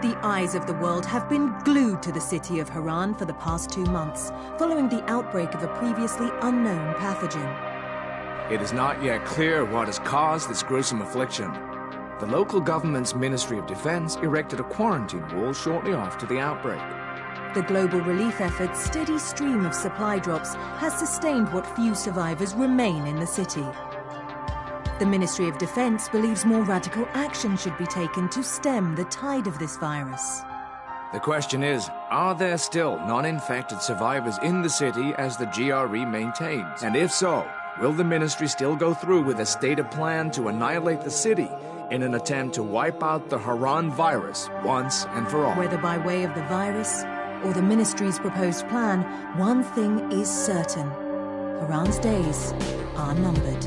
The eyes of the world have been glued to the city of Harran for the past 2 months, following the outbreak of a previously unknown pathogen. It is not yet clear what has caused this gruesome affliction. The local government's Ministry of Defense erected a quarantine wall shortly after the outbreak. The global relief effort's steady stream of supply drops has sustained what few survivors remain in the city. The Ministry of Defense believes more radical action should be taken to stem the tide of this virus. The question is, are there still non-infected survivors in the city as the GRE maintains? And if so, will the ministry still go through with a stated plan to annihilate the city in an attempt to wipe out the Harran virus once and for all? Whether by way of the virus or the ministry's proposed plan, one thing is certain. Harran's days are numbered.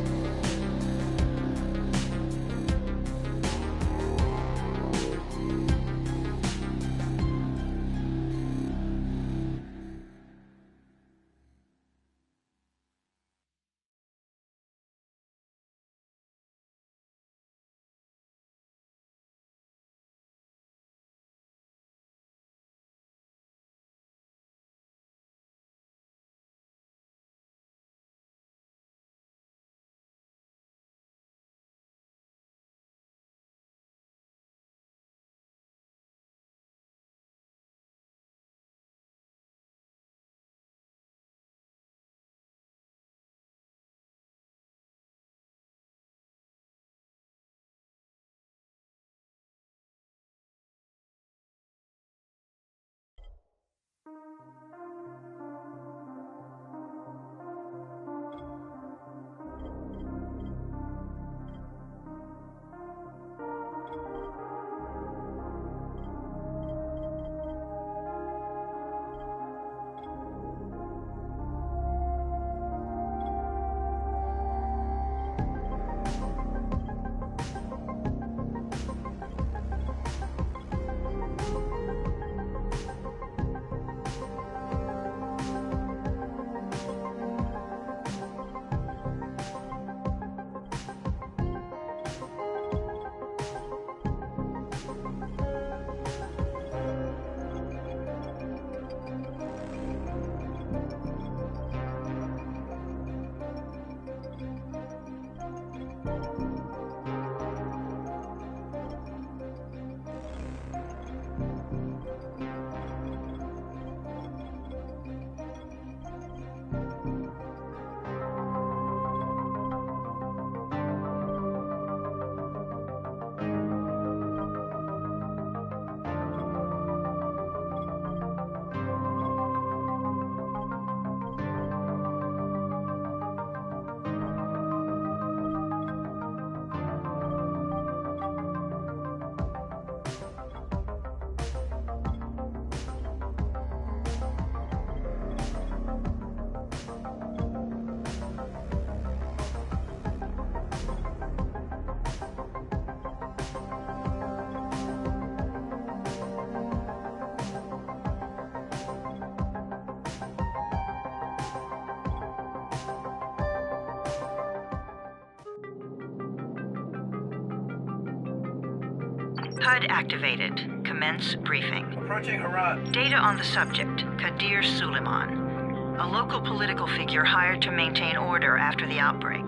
HUD activated. Commence briefing. Approaching Harran. Data on the subject, Kadir Suleiman, a local political figure hired to maintain order after the outbreak.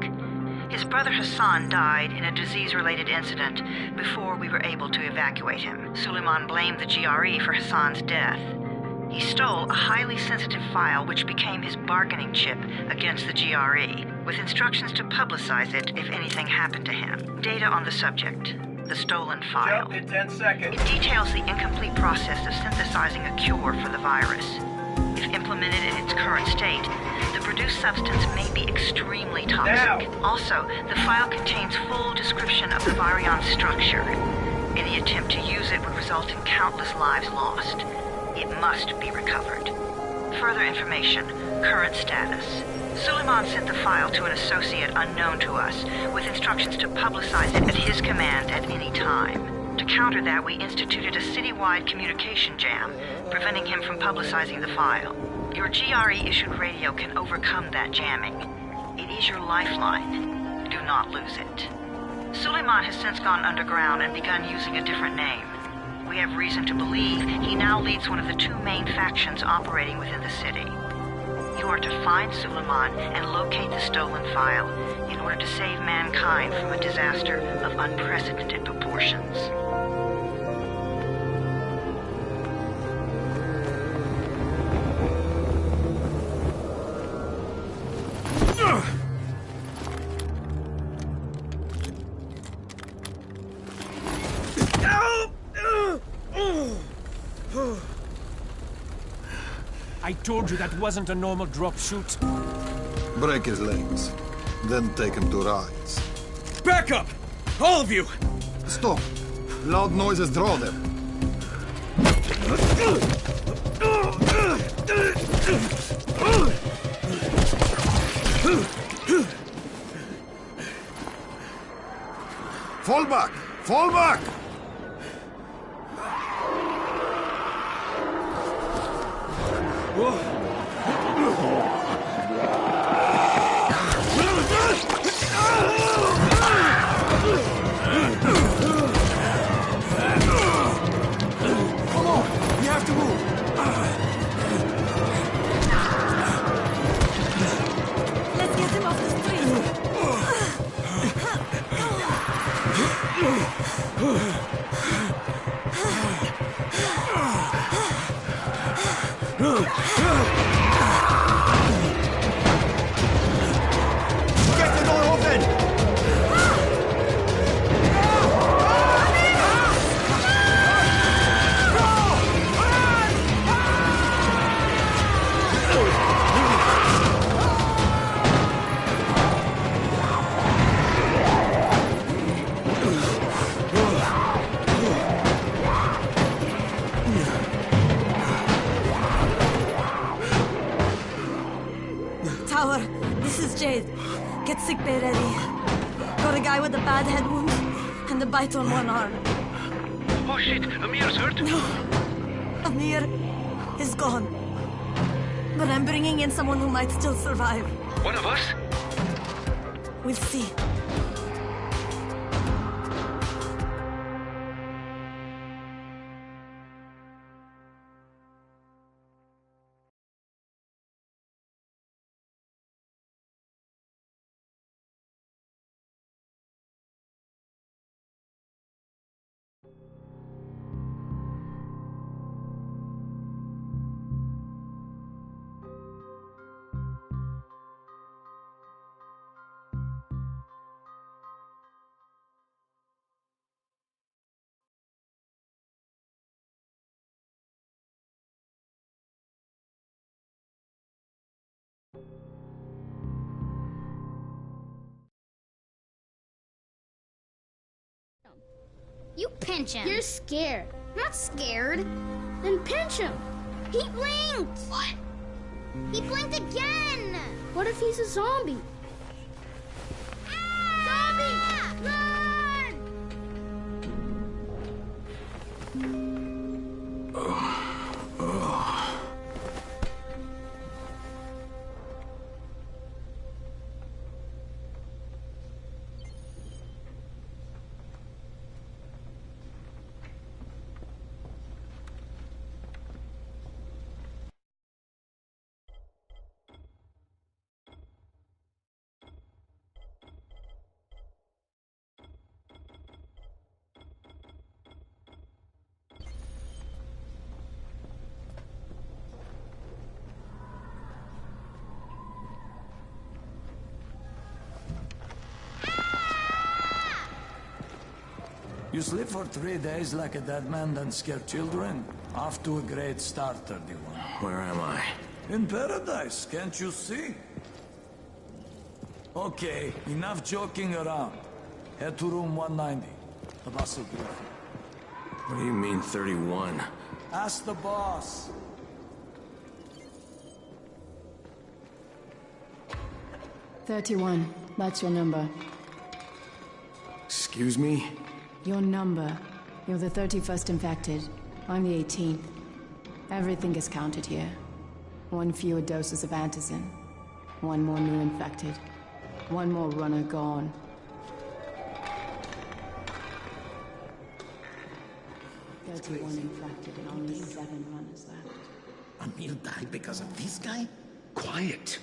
His brother Hassan died in a disease-related incident before we were able to evacuate him. Suleiman blamed the GRE for Hassan's death. He stole a highly sensitive file which became his bargaining chip against the GRE, with instructions to publicize it if anything happened to him. Data on the subject. The stolen file. Jump in 10 seconds. It details the incomplete process of synthesizing a cure for the virus. If implemented in its current state, the produced substance may be extremely toxic. Now. Also, the file contains full description of the virion's structure. Any attempt to use it would result in countless lives lost. It must be recovered. Further information, current status. Suleiman sent the file to an associate unknown to us, with instructions to publicize it at his command at any time. To counter that, we instituted a citywide communication jam, preventing him from publicizing the file. Your GRE-issued radio can overcome that jamming. It is your lifeline. Do not lose it. Suleiman has since gone underground and begun using a different name. We have reason to believe he now leads one of the two main factions operating within the city. You are to find Suleiman and locate the stolen file in order to save mankind from a disaster of unprecedented proportions. I told you that wasn't a normal drop shoot. Break his legs, then take him to rides. Back up! All of you! Stop! Loud noises draw them. Fall back! Fall back! Come on! We have to move! Let's get him off the street. Get the door open! Tower, this is Jade. Get sickbay ready. Got a guy with a bad head wound and a bite on one arm. Oh shit, Amir's hurt? No, Amir is gone. But I'm bringing in someone who might still survive. One of us? We'll see. You pinch him. You're scared. I'm not scared. Then pinch him. He blinked. What? He blinked again. What if he's a zombie? Ah! Zombie! Run! You sleep for 3 days like a dead man, then scare children? Off to a great start, 31. Where am I? In paradise, can't you see? Okay, enough joking around. Head to room 190. The boss will brief you. What do you mean, 31? Ask the boss. "31, that's your number. Excuse me? Your number. You're the 31st infected. I'm the 18th. Everything is counted here. 1 fewer doses of antizin. 1 more new infected. 1 more runner gone. 31 infected and only 7 runners left. Emil died because of this guy? Quiet.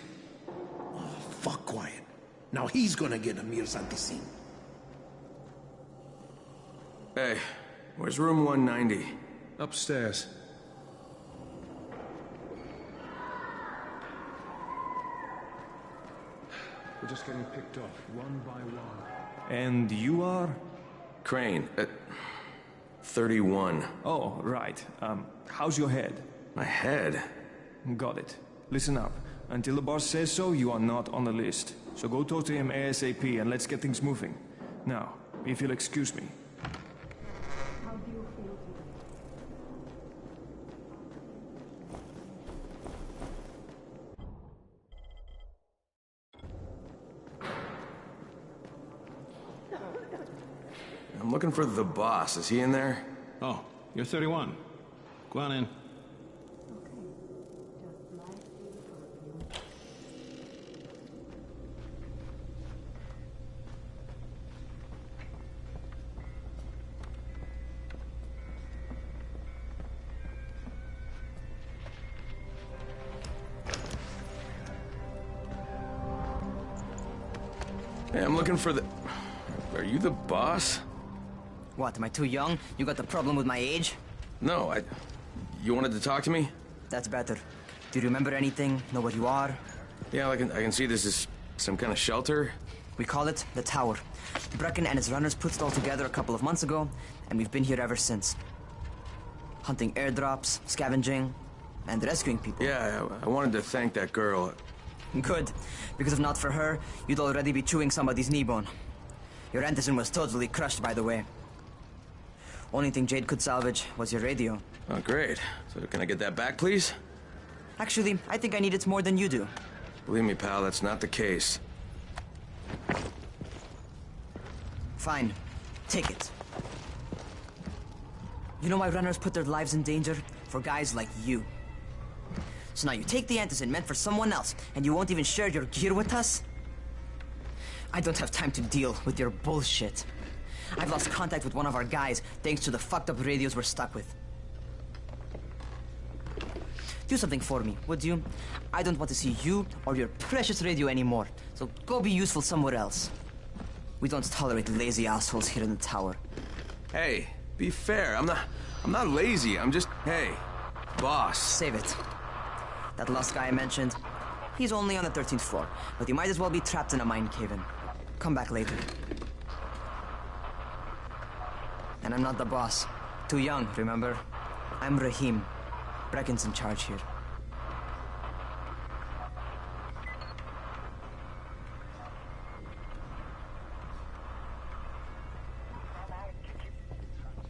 Oh, fuck quiet. Now he's gonna get Emir's anti-scene. Hey, where's room 190? Upstairs. We're just getting picked off, one by one. And you are? Crane, at 31. Oh, right. How's your head? My head? Got it. Listen up. Until the boss says so, you are not on the list. So go talk to him ASAP and let's get things moving. Now, if you'll excuse me. How do you feel I'm looking for the boss. Is he in there? Oh, you're 31. Go on in. Hey, I'm looking for the... Are you the boss? What, am I too young? You got the problem with my age? No, You wanted to talk to me? That's better. Do you remember anything? Know what you are? Yeah, I can see this is some kind of shelter. We call it the Tower. Brecken and his runners put it all together a couple of months ago, and we've been here ever since. Hunting airdrops, scavenging, and rescuing people. Yeah, I wanted to thank that girl. Good, because if not for her, you'd already be chewing somebody's knee bone. Your Anderson was totally crushed, by the way. Only thing Jade could salvage was your radio. Oh, great. So can I get that back, please? Actually, I think I need it more than you do. Believe me, pal, that's not the case. Fine. Take it. You know why runners put their lives in danger? For guys like you. So now you take the Anderson meant for someone else, and you won't even share your gear with us? I don't have time to deal with your bullshit. I've lost contact with one of our guys thanks to the fucked up radios we're stuck with. Do something for me, would you? I don't want to see you or your precious radio anymore, so go be useful somewhere else. We don't tolerate lazy assholes here in the tower. Hey, be fair. I'm not lazy. I'm just, hey, boss. Save it. That last guy I mentioned, he's only on the 13th floor, but he might as well be trapped in a mine cave-in. Come back later. And I'm not the boss. Too young, remember? I'm Rahim. Brecken's in charge here.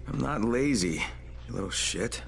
I'm not lazy, you little shit.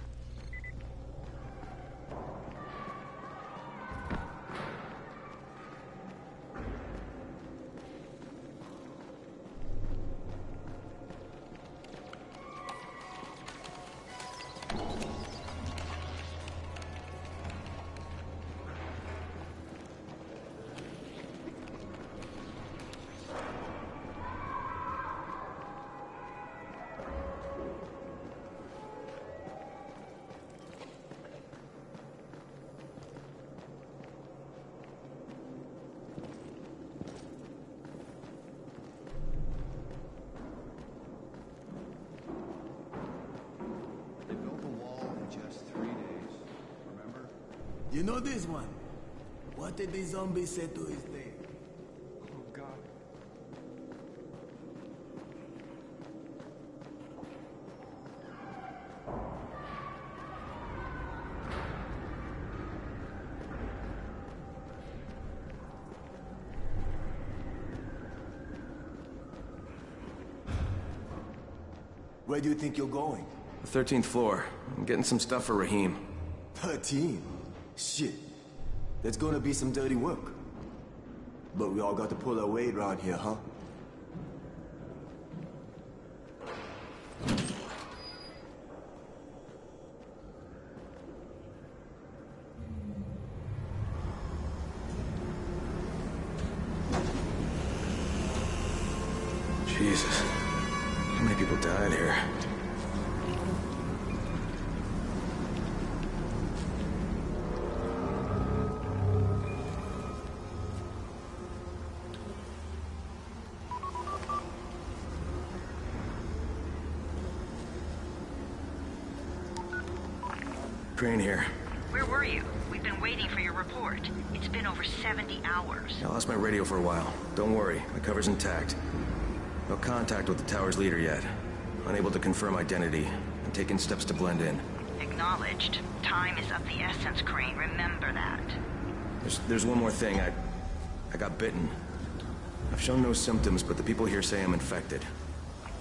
You know this one? What did the zombie say to his dad? Oh, God. Where do you think you're going? The 13th floor. I'm getting some stuff for Rahim. 13? Shit. That's gonna be some dirty work. But we all got to pull our weight around here, huh? Jesus. How many people died here? Crane here. Where were you? We've been waiting for your report. It's been over 70 hours. I lost my radio for a while. Don't worry, my cover's intact. No contact with the tower's leader yet. Unable to confirm identity. I'm taking steps to blend in. Acknowledged. Time is of the essence, Crane. Remember that. There's one more thing. I got bitten. I've shown no symptoms, but the people here say I'm infected.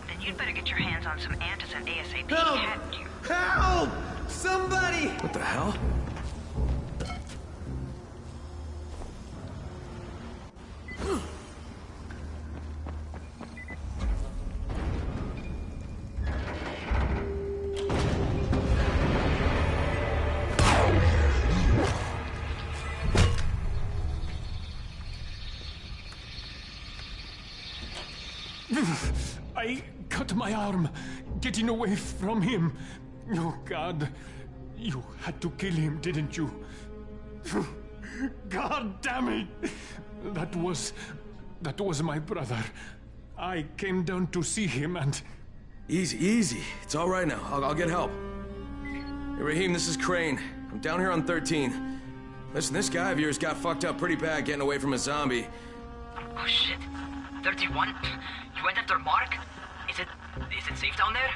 Then you'd better get your hands on some antizin ASAP. Help! Hadn't you? Help! Somebody! What the hell? I cut my arm, getting away from him. Oh, God. You had to kill him, didn't you? God damn it! That was my brother. I came down to see him and... Easy. It's all right now. I'll get help. Hey, Raheem, this is Crane. I'm down here on 13. Listen, this guy of yours got fucked up pretty bad getting away from a zombie. Oh, shit. 31? You went after Mark? Is it safe down there?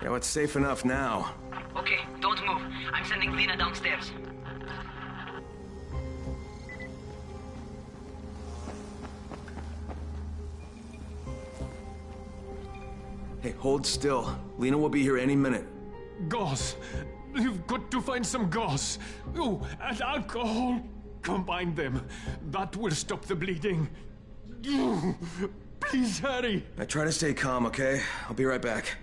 Yeah, well, it's safe enough now. Okay, don't move. I'm sending Lena downstairs. Hey, hold still. Lena will be here any minute. Gauze. You've got to find some gauze. Oh, and alcohol. Combine them. That will stop the bleeding. Please hurry. Now try to stay calm, okay? I'll be right back.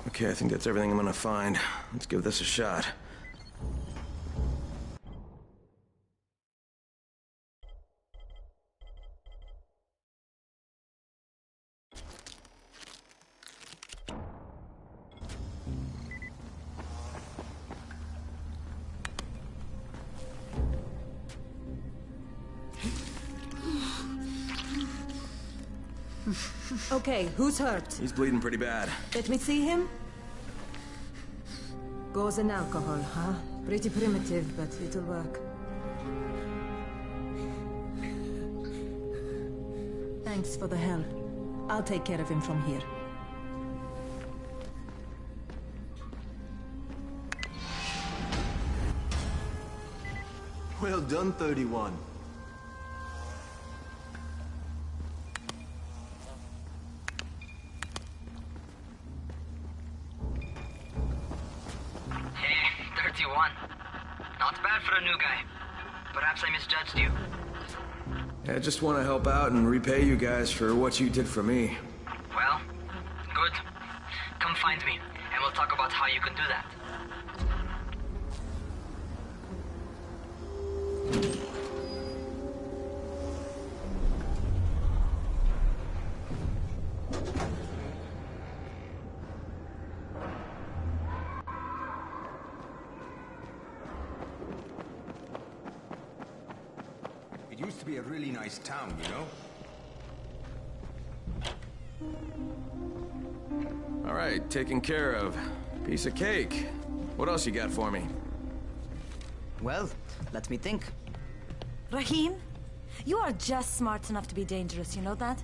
Okay, I think that's everything I'm gonna find. Let's give this a shot. Okay, who's hurt? He's bleeding pretty bad. Let me see him. Gauze and alcohol, huh? Pretty primitive, but it'll work. Thanks for the help. I'll take care of him from here. Well done, 31. Hey, 31. Not bad for a new guy. Perhaps I misjudged you. I just want to help out and repay you guys for what you did for me. Well, good. Come find me, and we'll talk about how you can do that. It used to be a really nice town, you know? All right, taken care of. Piece of cake. What else you got for me? Well, let me think. Rahim, you are just smart enough to be dangerous, you know that?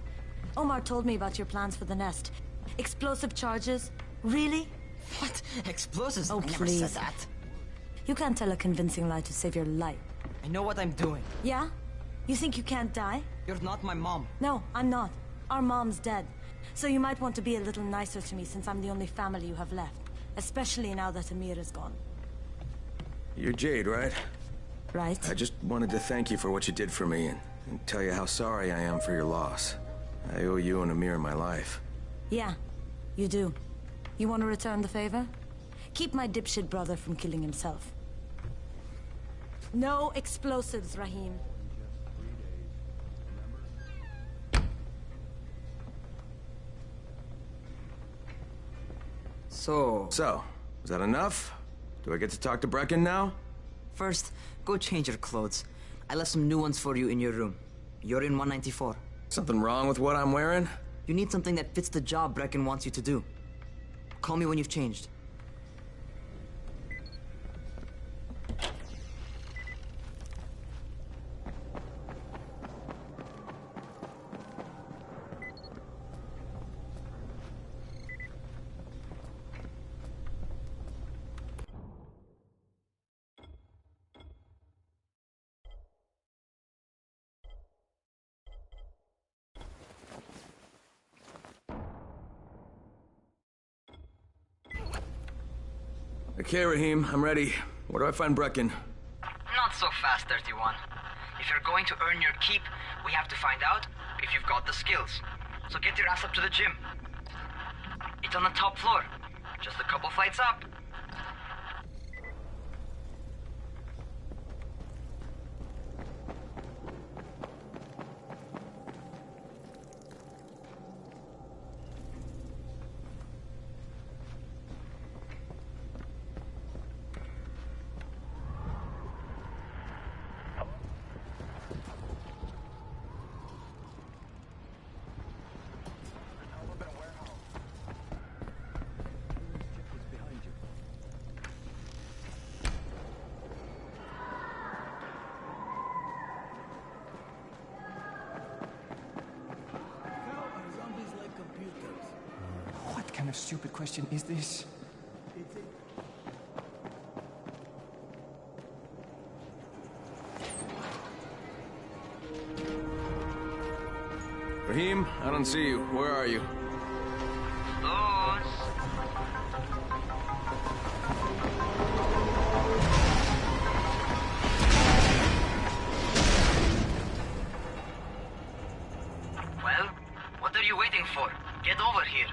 Omar told me about your plans for the nest. Explosive charges? Really? What? Explosives? Oh, I never please. said that. You can't tell a convincing lie to save your life. I know what I'm doing. Yeah? You think you can't die? You're not my mom. No, I'm not. Our mom's dead. So you might want to be a little nicer to me since I'm the only family you have left. Especially now that Amir is gone. You're Jade, right? Right. I just wanted to thank you for what you did for me and tell you how sorry I am for your loss. I owe you and Amir my life. Yeah, you do. You want to return the favor? Keep my dipshit brother from killing himself. No explosives, Rahim. So, is that enough? Do I get to talk to Brecken now? First, go change your clothes. I left some new ones for you in your room. You're in 194. Something wrong with what I'm wearing? You need something that fits the job Brecken wants you to do. Call me when you've changed. Okay, Rahim, I'm ready. Where do I find Brecken? Not so fast, 31. If you're going to earn your keep, we have to find out if you've got the skills. So get your ass up to the gym. It's on the top floor. Just a couple flights up. What kind of stupid question is this? Rahim, I don't see you. Where are you? Well, what are you waiting for? Get over here.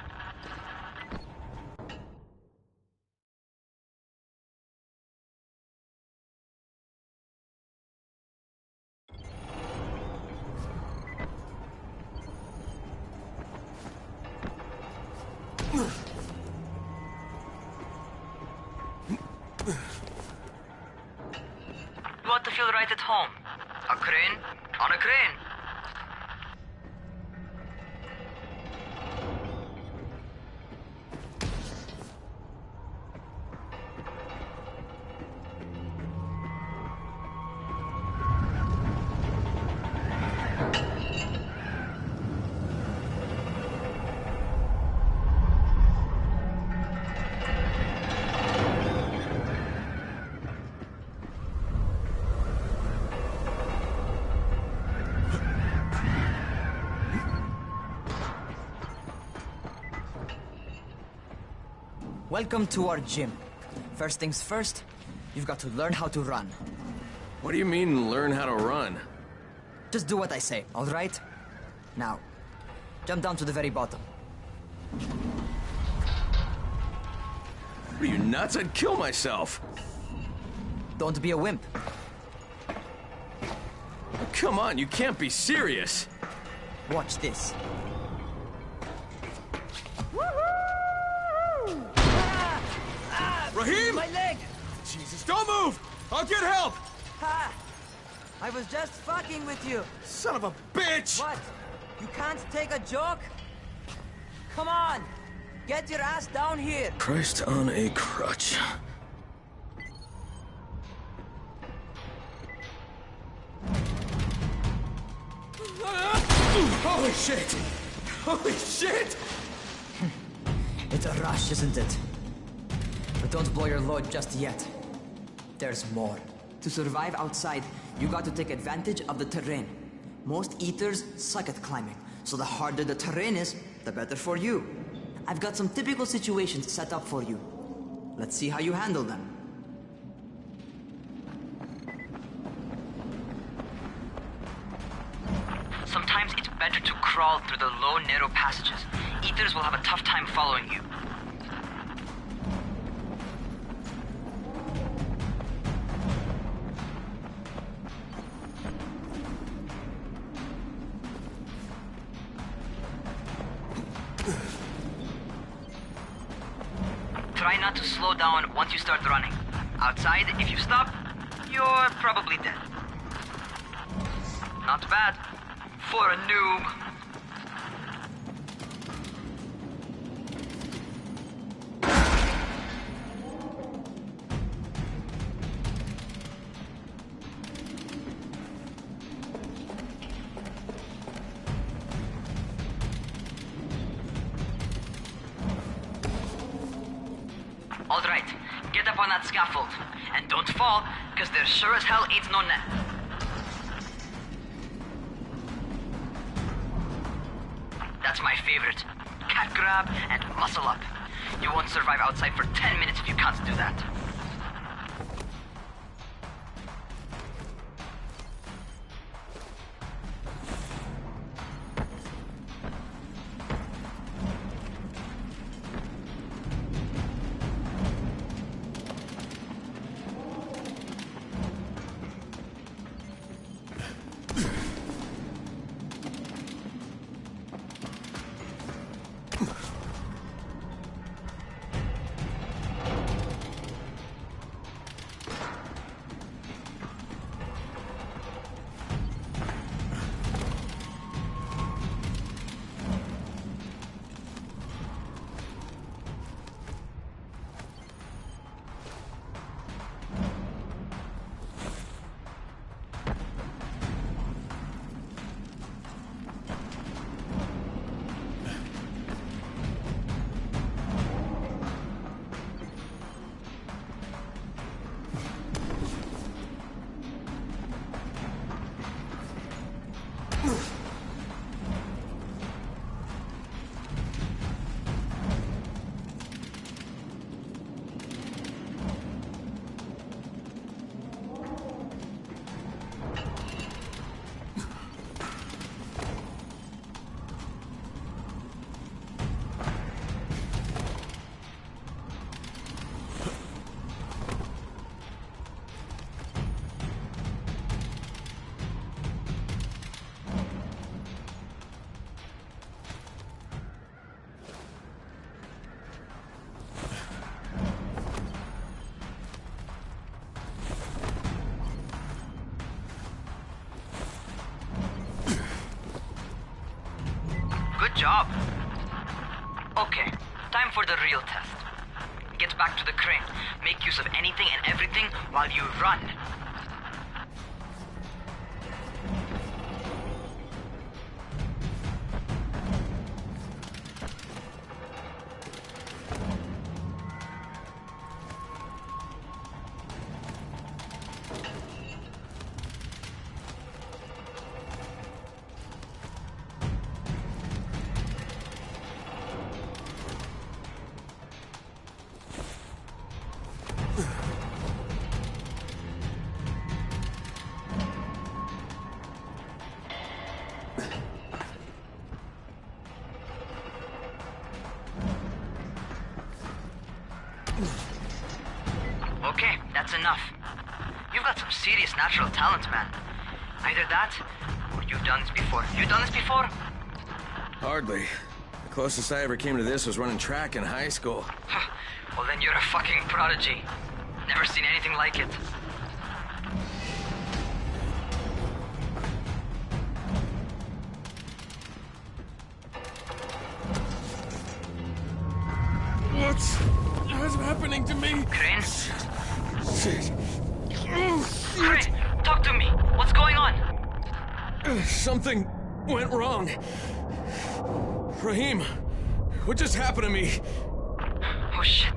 You ought to feel right at home. A crane on a crane. Welcome to our gym. First things first, you've got to learn how to run. What do you mean, learn how to run? Just do what I say, all right? Now, jump down to the very bottom. Are you nuts? I'd kill myself. Don't be a wimp. Come on, you can't be serious. Watch this. Raheem! My leg! Jesus, don't move! I'll get help! Ha! I was just fucking with you. Son of a bitch! What? You can't take a joke? Come on! Get your ass down here! Christ on a crutch. Holy shit! Holy shit! It's a rush, isn't it? But don't blow your load just yet. There's more. To survive outside, you got to take advantage of the terrain. Most eaters suck at climbing, so the harder the terrain is, the better for you. I've got some typical situations set up for you. Let's see how you handle them. Sometimes it's better to crawl through the low, narrow passages. Eaters will have a tough time following you. Try not to slow down once you start running. Outside, if you stop, you're probably dead. Not bad for a noob. All right, get up on that scaffold. And don't fall, because there sure as hell ain't no net. That's my favorite. Cat grab and muscle up. You won't survive outside for 10 minutes if you can't do that. Good job. Okay, time for the real test. Get back to the crane. Make use of anything and everything while you run. That's enough. You've got some serious natural talent, man. Either that, or you've done this before. You done this before? Hardly. The closest I ever came to this was running track in high school. Well, then you're a fucking prodigy. Never seen anything like it. What's happening to me? Crane? Shit. Crane, talk to me. What's going on? Something went wrong. Raheem, what just happened to me? Oh shit.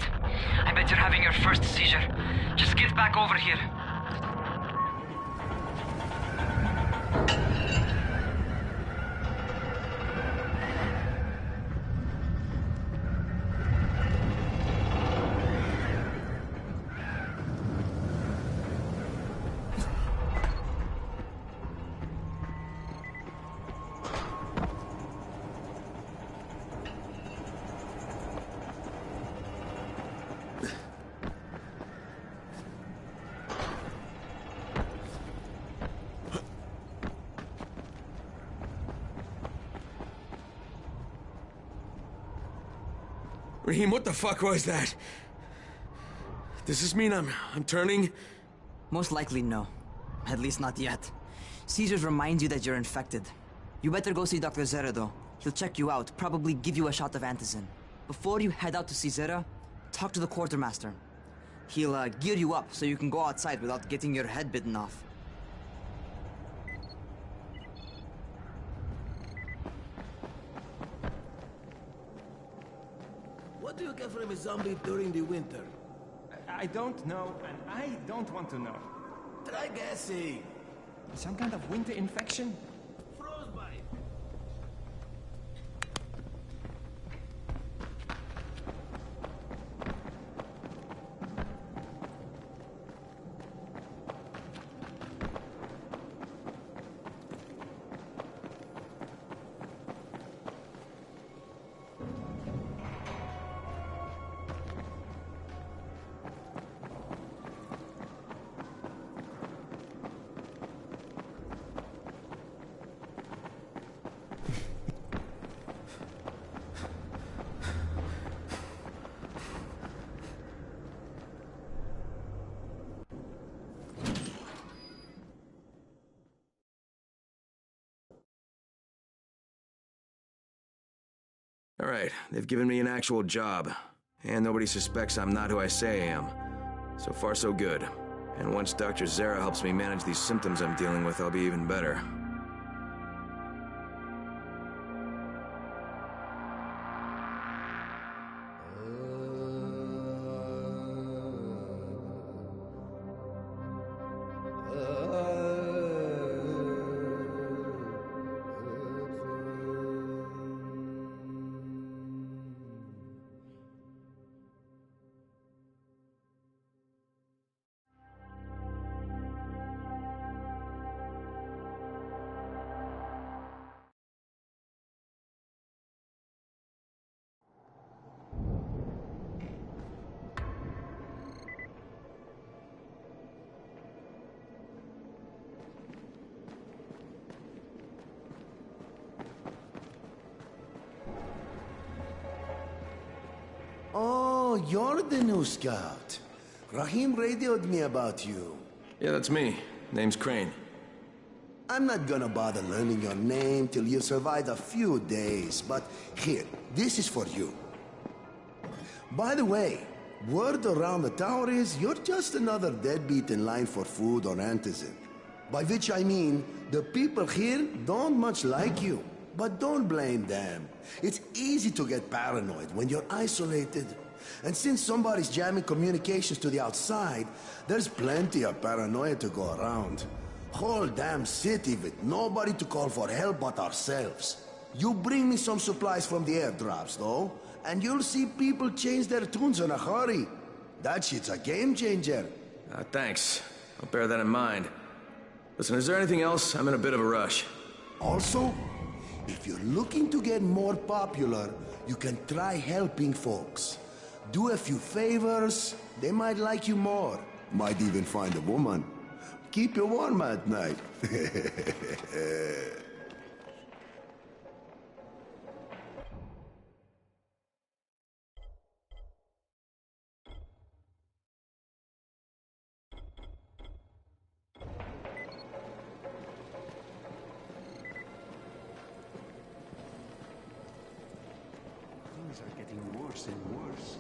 I bet you're having your first seizure. Just get back over here. Raheem, what the fuck was that? Does this mean I'm turning? Most likely no. At least not yet. Seizures remind you that you're infected. You better go see Dr. Zera though. He'll check you out, probably give you a shot of antizin. Before you head out to see Zera, talk to the quartermaster. He'll gear you up so you can go outside without getting your head bitten off. What do you get from a zombie during the winter? I don't know, and I don't want to know. Try guessing. Some kind of winter infection? Frostbite. All right, they've given me an actual job. And nobody suspects I'm not who I say I am. So far, so good. And once Dr. Zera helps me manage these symptoms I'm dealing with, I'll be even better. Oh, you're the new scout. Raheem radioed me about you. Yeah, that's me. Name's Crane. I'm not gonna bother learning your name till you survive a few days, but here, this is for you. By the way, word around the tower is you're just another deadbeat in line for food or antizin. By which I mean, the people here don't much like you. But don't blame them. It's easy to get paranoid when you're isolated. And since somebody's jamming communications to the outside, there's plenty of paranoia to go around. Whole damn city with nobody to call for help but ourselves. You bring me some supplies from the airdrops, though, and you'll see people change their tunes in a hurry. That shit's a game changer. Thanks. I'll bear that in mind. Listen, is there anything else? I'm in a bit of a rush. Also, if you're looking to get more popular, you can try helping folks. Do a few favors, they might like you more. Might even find a woman. Keep you warm at night. Things are getting worse and worse.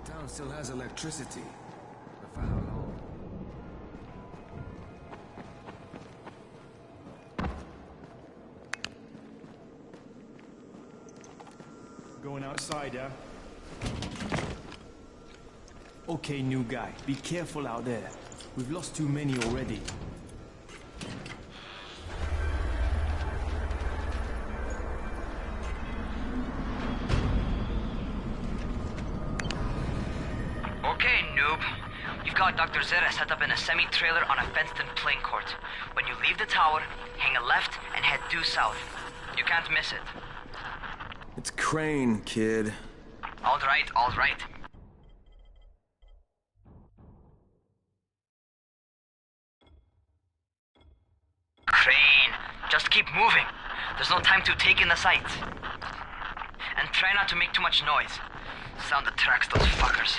The town still has electricity. But for how long? Going outside, yeah? Okay, new guy. Be careful out there. We've lost too many already. Okay, noob. You've got Dr. Zera set up in a semi-trailer on a fenced-in playing court. When you leave the tower, hang a left and head due south. You can't miss it. It's Crane, kid. All right, all right. Crane, just keep moving. There's no time to take in the sights. And try not to make too much noise. Sound attracts those fuckers.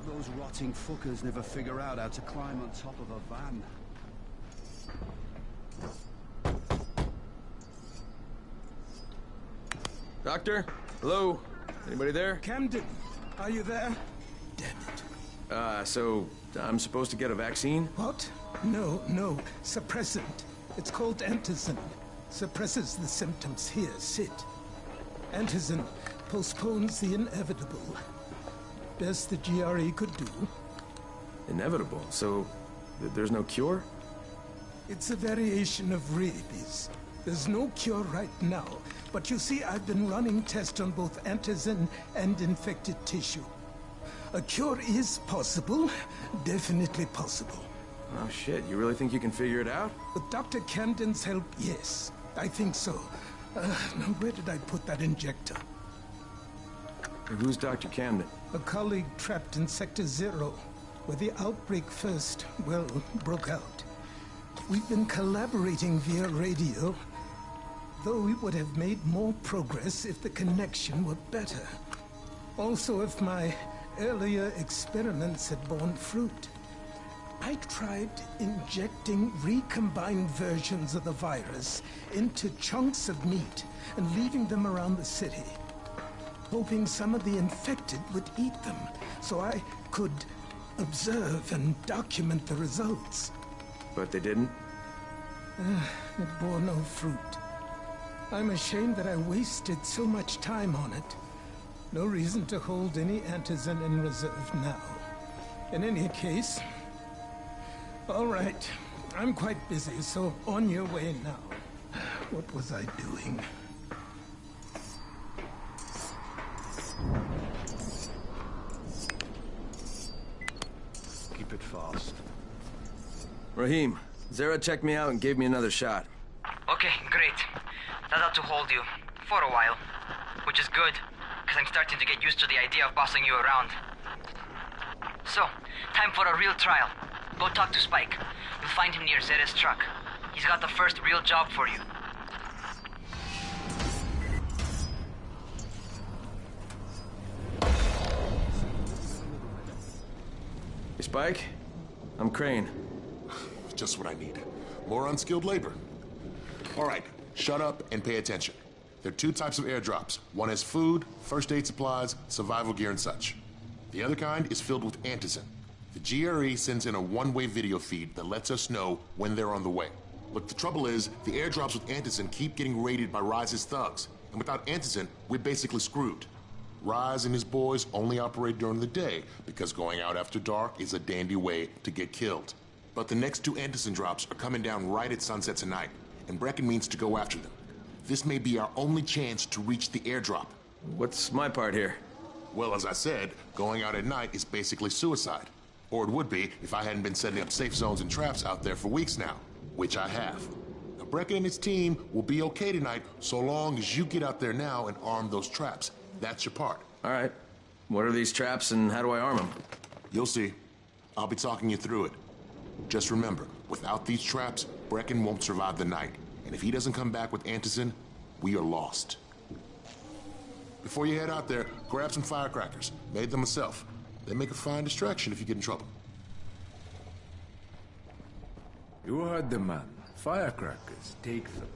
Those rotting fuckers never figure out how to climb on top of a van. Doctor? Hello? Anybody there? Camden, are you there? Damn it. So I'm supposed to get a vaccine? What? No. Suppressant. It's called antizin. Suppresses the symptoms. Here, sit. Antizin postpones the inevitable. Best the GRE could do. Inevitable? So there's no cure? It's a variation of rabies. There's no cure right now, but you see, I've been running tests on both antizin and infected tissue. A cure is possible, definitely possible. Oh shit, you really think you can figure it out? With Dr. Camden's help, yes. I think so. Now where did I put that injector? Who's Dr. Camden? A colleague trapped in Sector 0. where the outbreak first, well, broke out. We've been collaborating via radio, though we would have made more progress if the connection were better. Also, if my earlier experiments had borne fruit. I tried injecting recombined versions of the virus into chunks of meat and leaving them around the city, hoping some of the infected would eat them so I could observe and document the results. But they didn't? It bore no fruit. I'm ashamed that I wasted so much time on it. No reason to hold any antizin in reserve now. In any case, all right, I'm quite busy, so on your way now. What was I doing? Keep it fast. Rahim, Zara checked me out and gave me another shot. Okay, great. That ought to hold you. For a while. Which is good, because I'm starting to get used to the idea of bossing you around. So, time for a real trial. Go talk to Spike. You'll find him near Zera's truck. He's got the first real job for you. Hey, Spike? I'm Crane. Just what I need. More unskilled labor. All right, shut up and pay attention. There are two types of airdrops. One is food, first aid supplies, survival gear and such. The other kind is filled with antizin. The GRE sends in a one-way video feed that lets us know when they're on the way. Look, the trouble is, the airdrops with antizin keep getting raided by Ryze's thugs. And without antizin, we're basically screwed. Ryze and his boys only operate during the day because going out after dark is a dandy way to get killed. But the next two antizin drops are coming down right at sunset tonight, and Brecken means to go after them. This may be our only chance to reach the airdrop. What's my part here? Well, as I said, going out at night is basically suicide. Or it would be if I hadn't been setting up safe zones and traps out there for weeks now, which I have. Now, Brecken and his team will be okay tonight so long as you get out there now and arm those traps. That's your part. All right. What are these traps and how do I arm them? You'll see. I'll be talking you through it. Just remember, without these traps, Brecken won't survive the night. And if he doesn't come back with antizin, we are lost. Before you head out there, grab some firecrackers. Made them myself. They make a fine distraction if you get in trouble. You heard the man. Firecrackers, take them.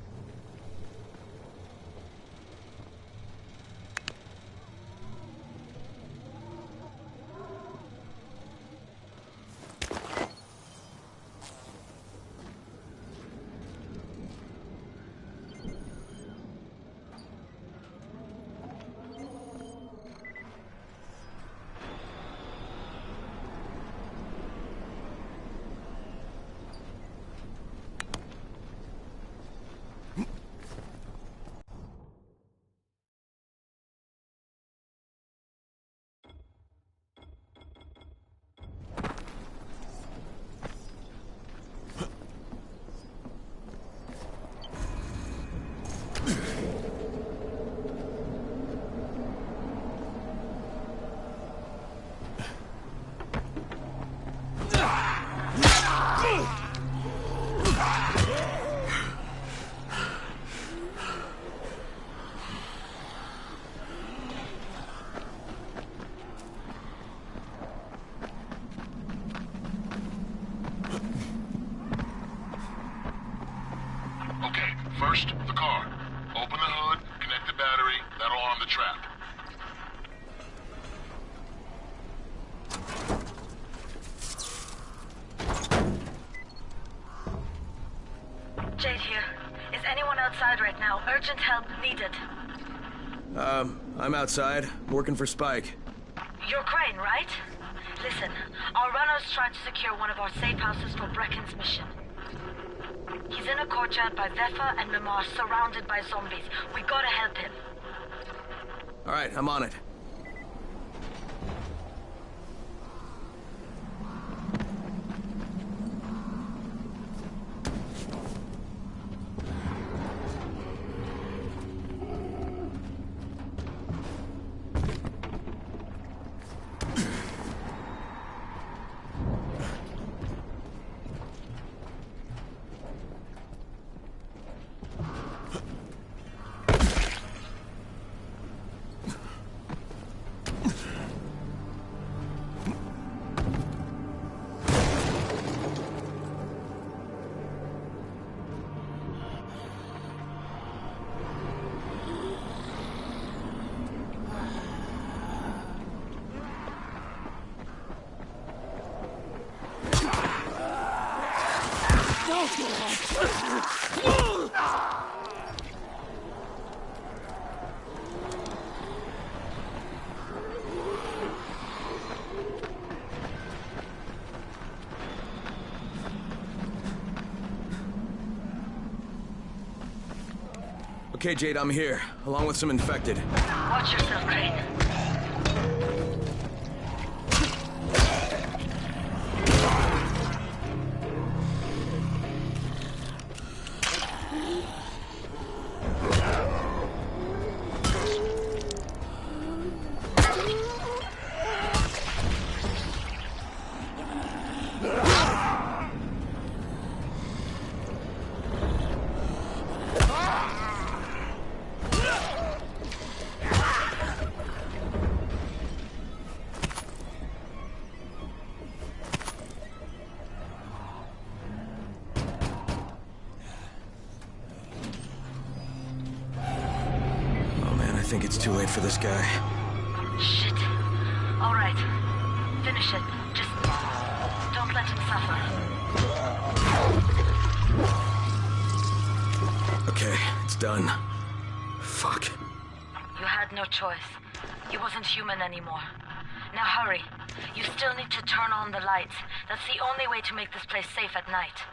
First, the car. Open the hood, connect the battery, that'll arm the trap. Jade here. Is anyone outside right now? Urgent help needed. I'm outside, working for Spike. You're Crane, right? Listen, our runner's trying to secure one of our safe houses for Brecken's mission. He's in a courtyard by Vefa and Mimar, surrounded by zombies. We gotta help him. All right, I'm on it. Okay, Jade, I'm here, along with some infected. Watch yourself, Crane. I think it's too late for this guy. Shit. All right. Finish it. Just don't let him suffer. Okay, it's done. Fuck. You had no choice. He wasn't human anymore. Now hurry. You still need to turn on the lights. That's the only way to make this place safe at night.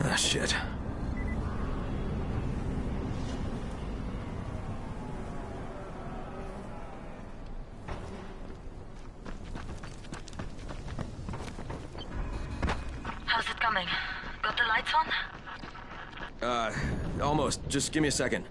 Ah, shit. How's it coming? Got the lights on? Almost. Just give me a second.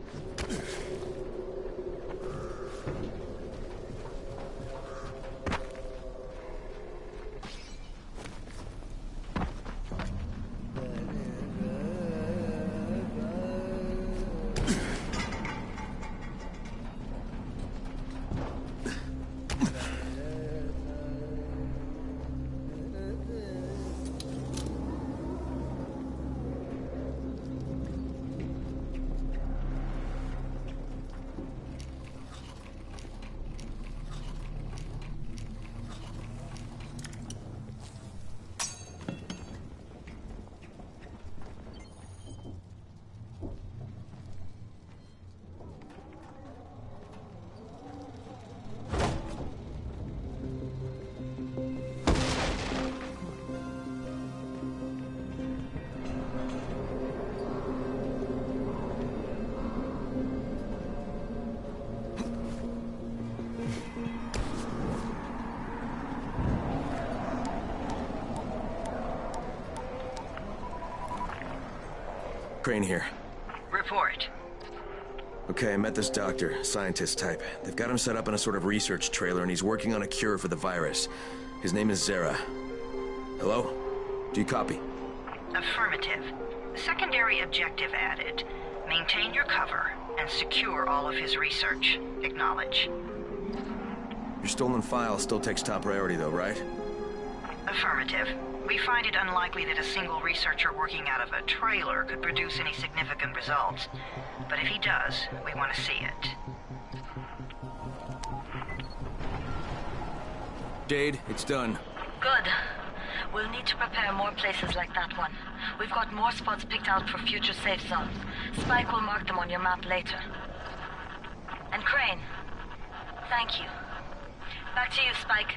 Crane here. Report. Okay, I met this doctor, scientist type. They've got him set up in a sort of research trailer, and he's working on a cure for the virus. His name is Zera. Hello? Do you copy? Affirmative. Secondary objective added. Maintain your cover and secure all of his research. Acknowledge. Your stolen file still takes top priority, though, right? Affirmative. We find it unlikely that a single researcher working out of a trailer could produce any significant results. But if he does, we want to see it. Jade, it's done. Good. We'll need to prepare more places like that one. We've got more spots picked out for future safe zones. Spike will mark them on your map later. And Crane, thank you. Back to you, Spike.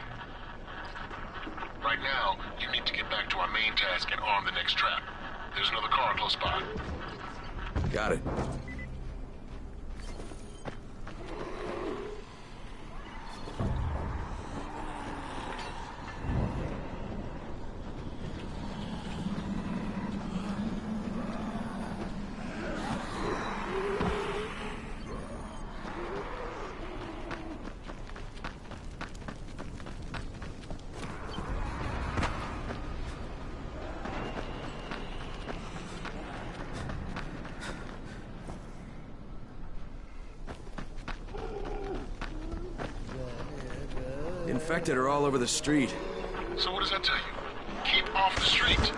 Right now, you need to get back to our main task and arm the next trap. There's another car close by. Got it. Infected are all over the street. So what does that tell you? Keep off the street.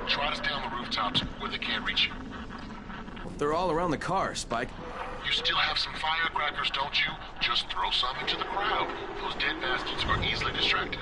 Try to stay on the rooftops where they can't reach you. They're all around the car, Spike. You still have some firecrackers, don't you? Just throw some into the crowd. Those dead bastards are easily distracted.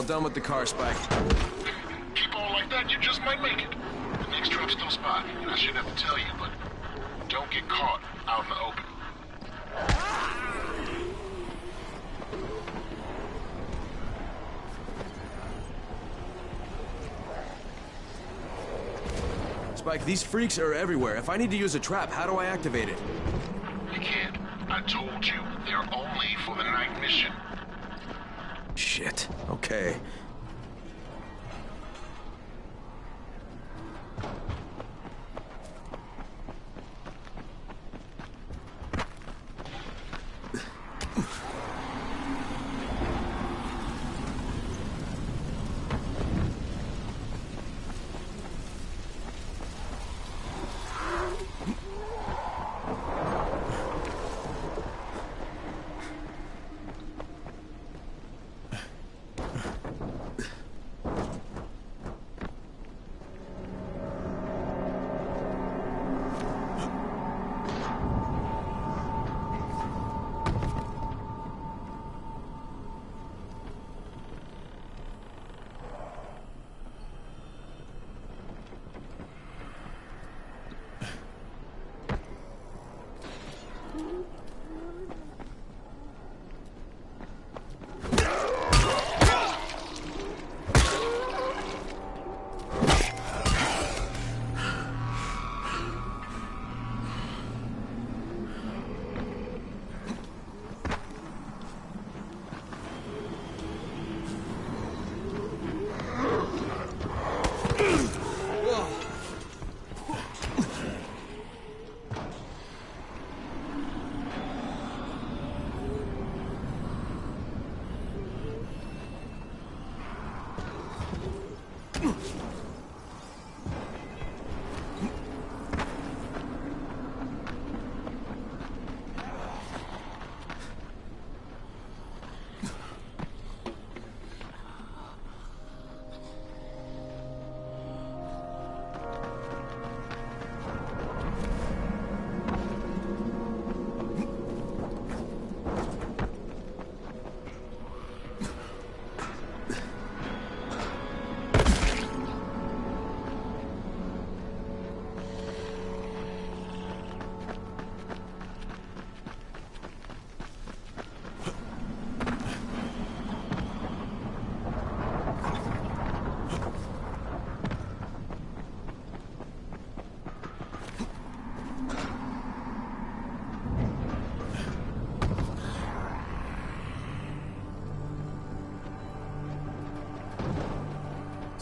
done with the car, Spike. Keep on like that, you just might make it. The next drop's still spot. I shouldn't have to tell you, but don't get caught out in the open. Spike, these freaks are everywhere. If I need to use a trap, how do I activate it? You can't. I told you, they're only for the night mission. Shit. Okay.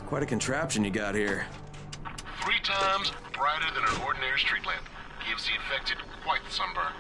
Quite a contraption you got here. 3 times brighter than an ordinary street lamp. Gives the infected quite the sunburn.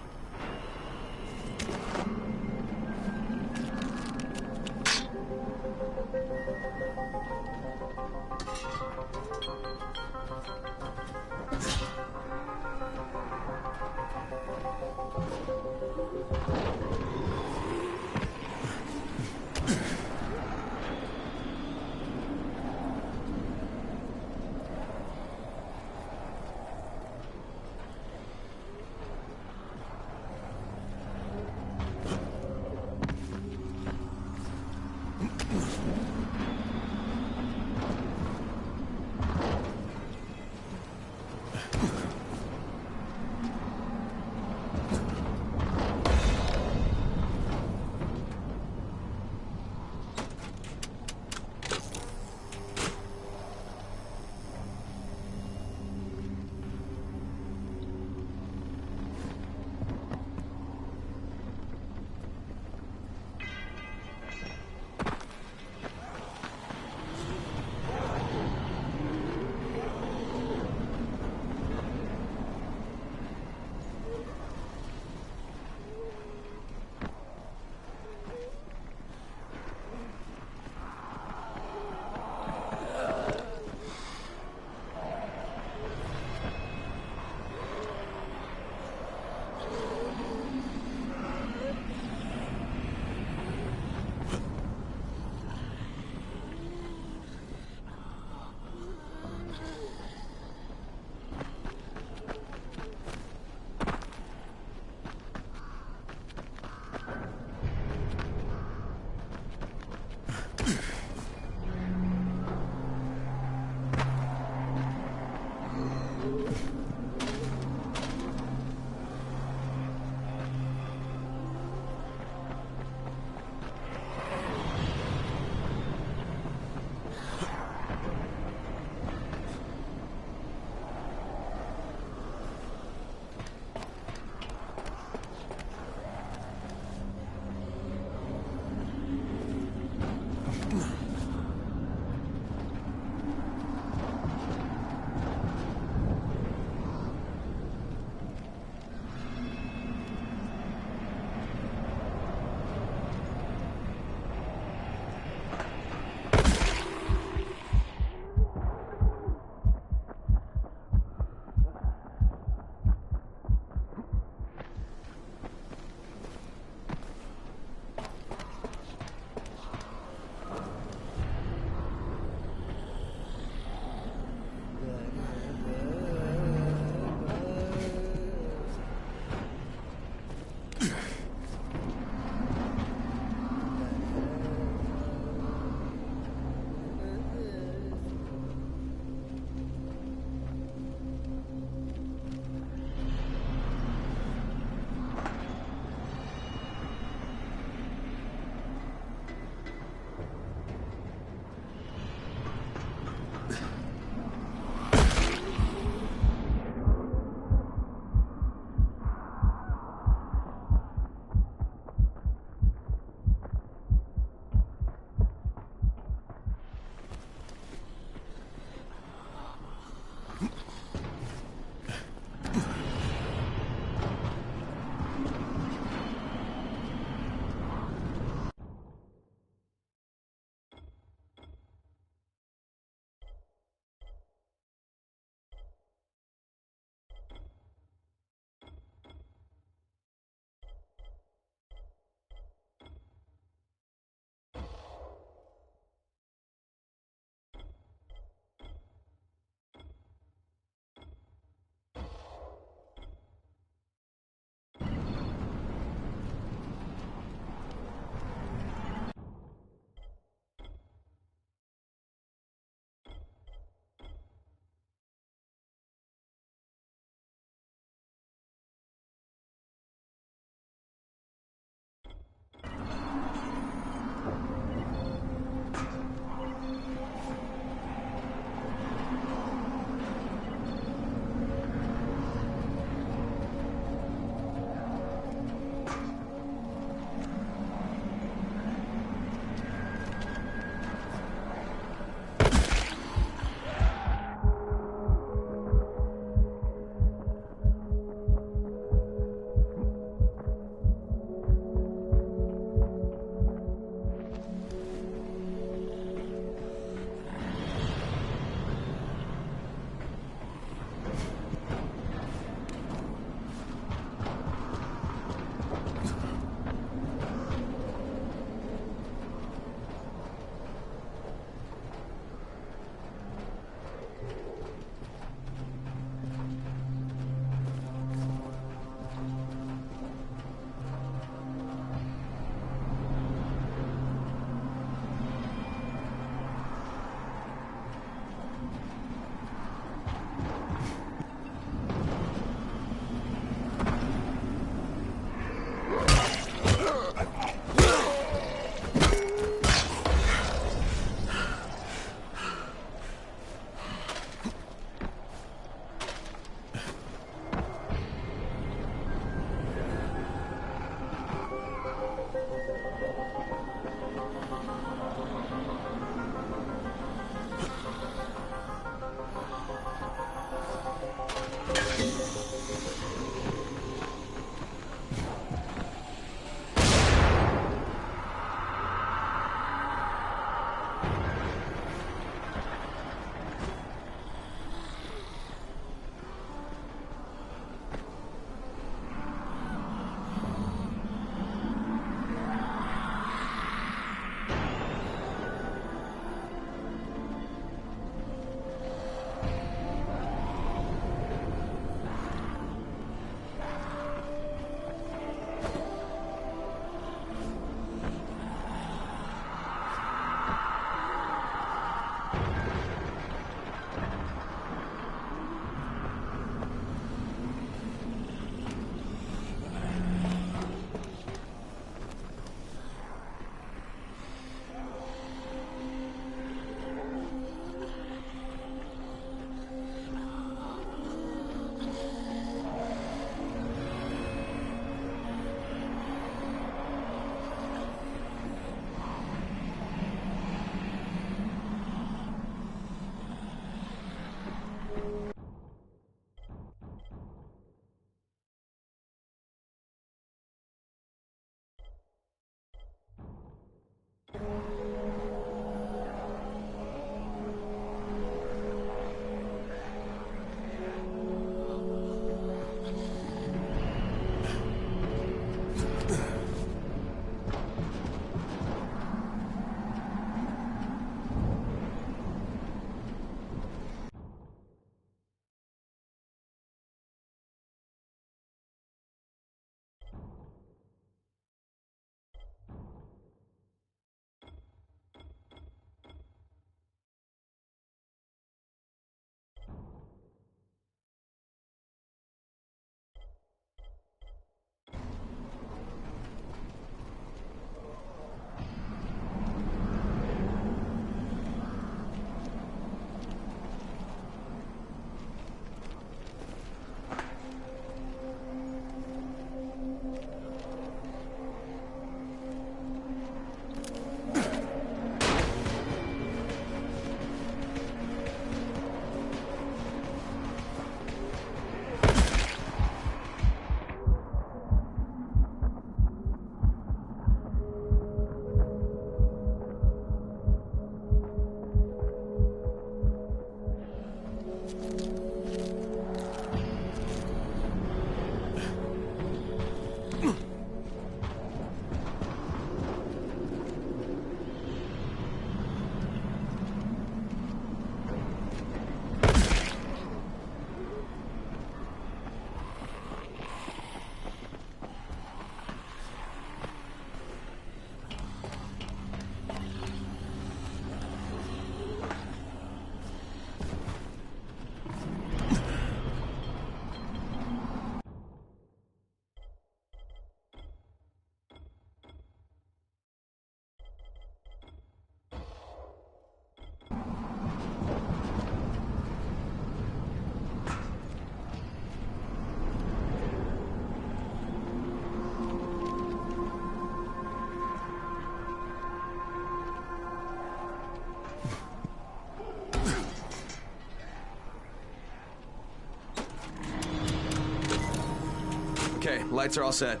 Okay, lights are all set.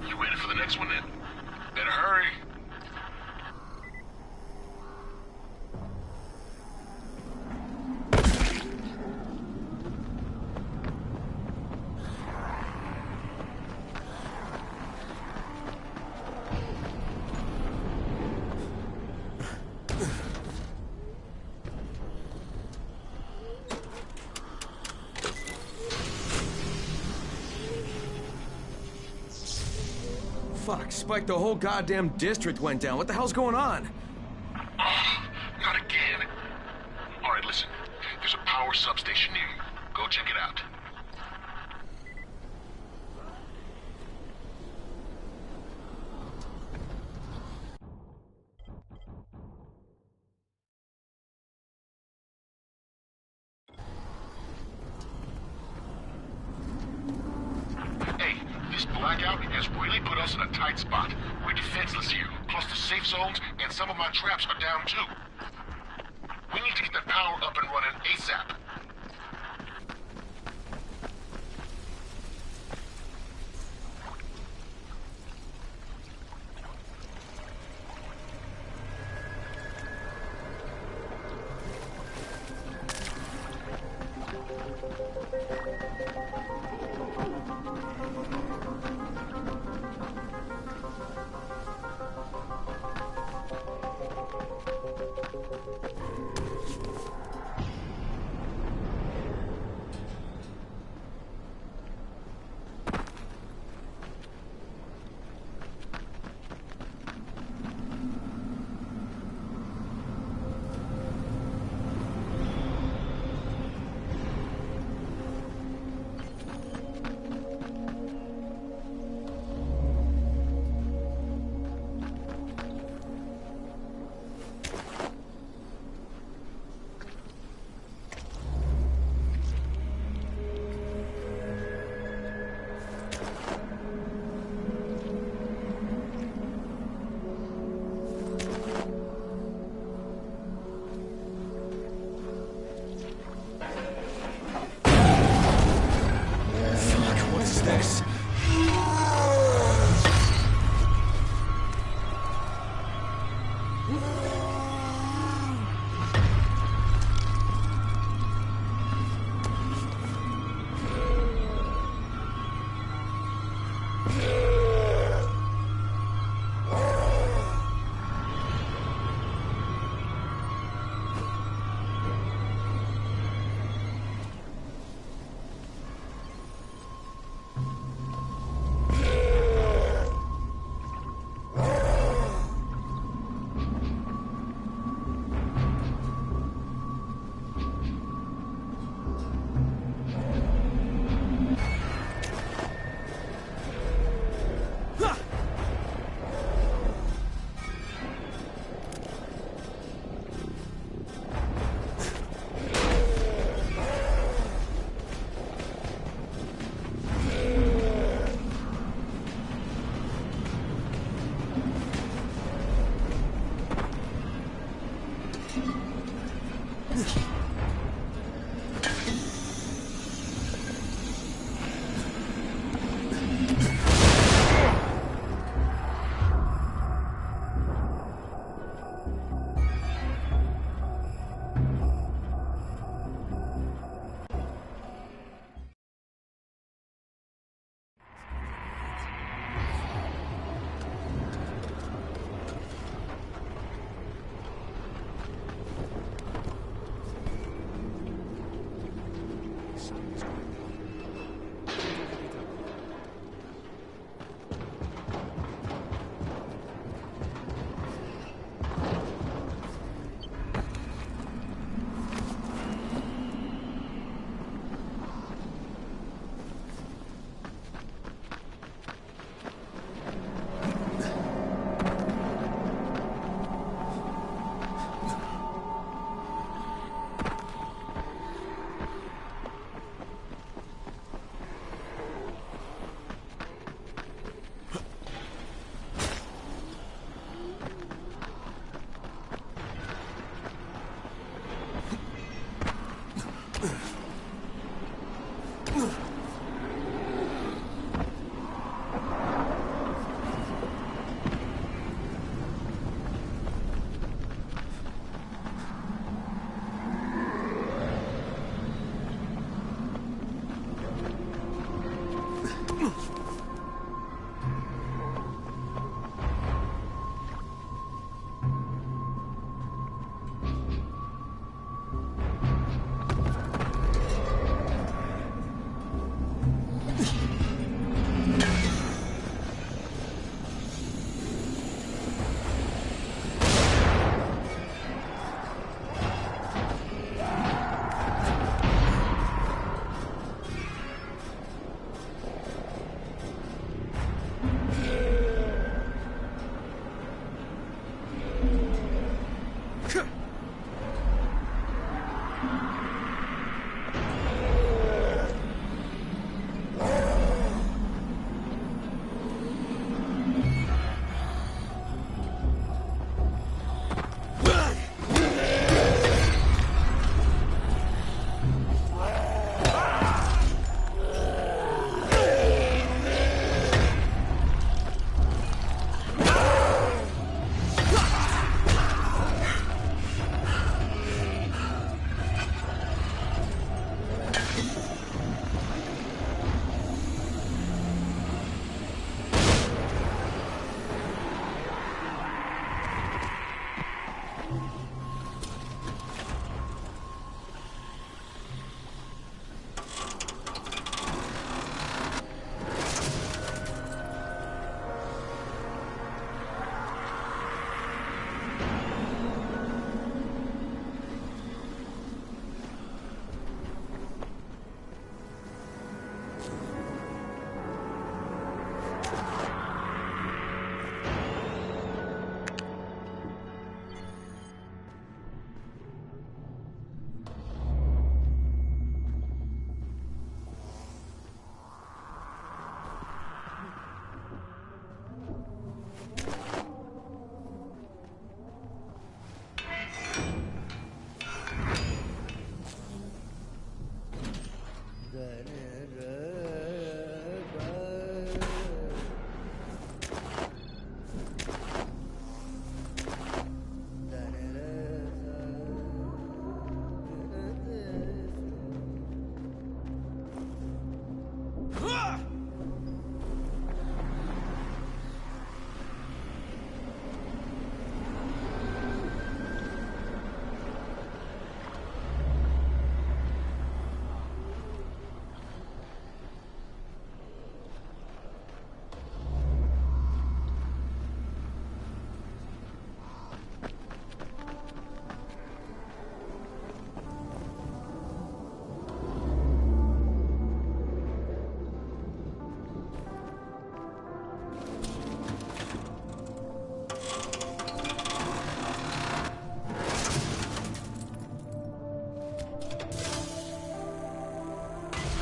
You ready for the next one then? Better hurry. Fuck, Spike, the whole goddamn district went down. What the hell's going on? Not again. All right, listen. There's a power substation near you. Go check it out. Hey, this black blackout has really put us in a tight spot. We're defenseless here. Plus the safe zones and some of my traps are down too. We need to get that power up and running ASAP.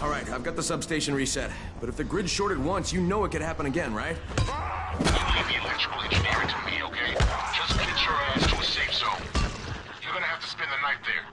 All right, I've got the substation reset. But if the grid shorted once, you know it could happen again, right? You leave the electrical engineering to me, okay? Just get your ass to a safe zone. You're gonna have to spend the night there.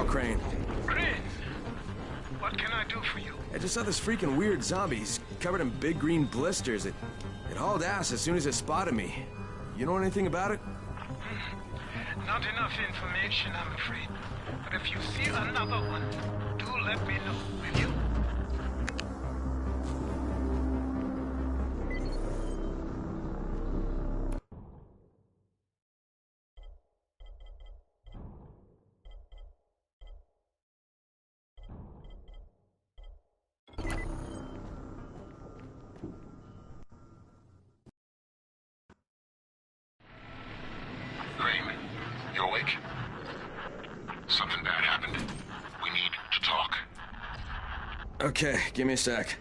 Crane. Crane? What can I do for you? I just saw this freaking weird zombie. He's covered in big green blisters. It hauled ass as soon as it spotted me. You know anything about it? Not enough information, I'm afraid. But if you see another one, do let me know, will you? You awake? Something bad happened. We need to talk. Okay, give me a sec.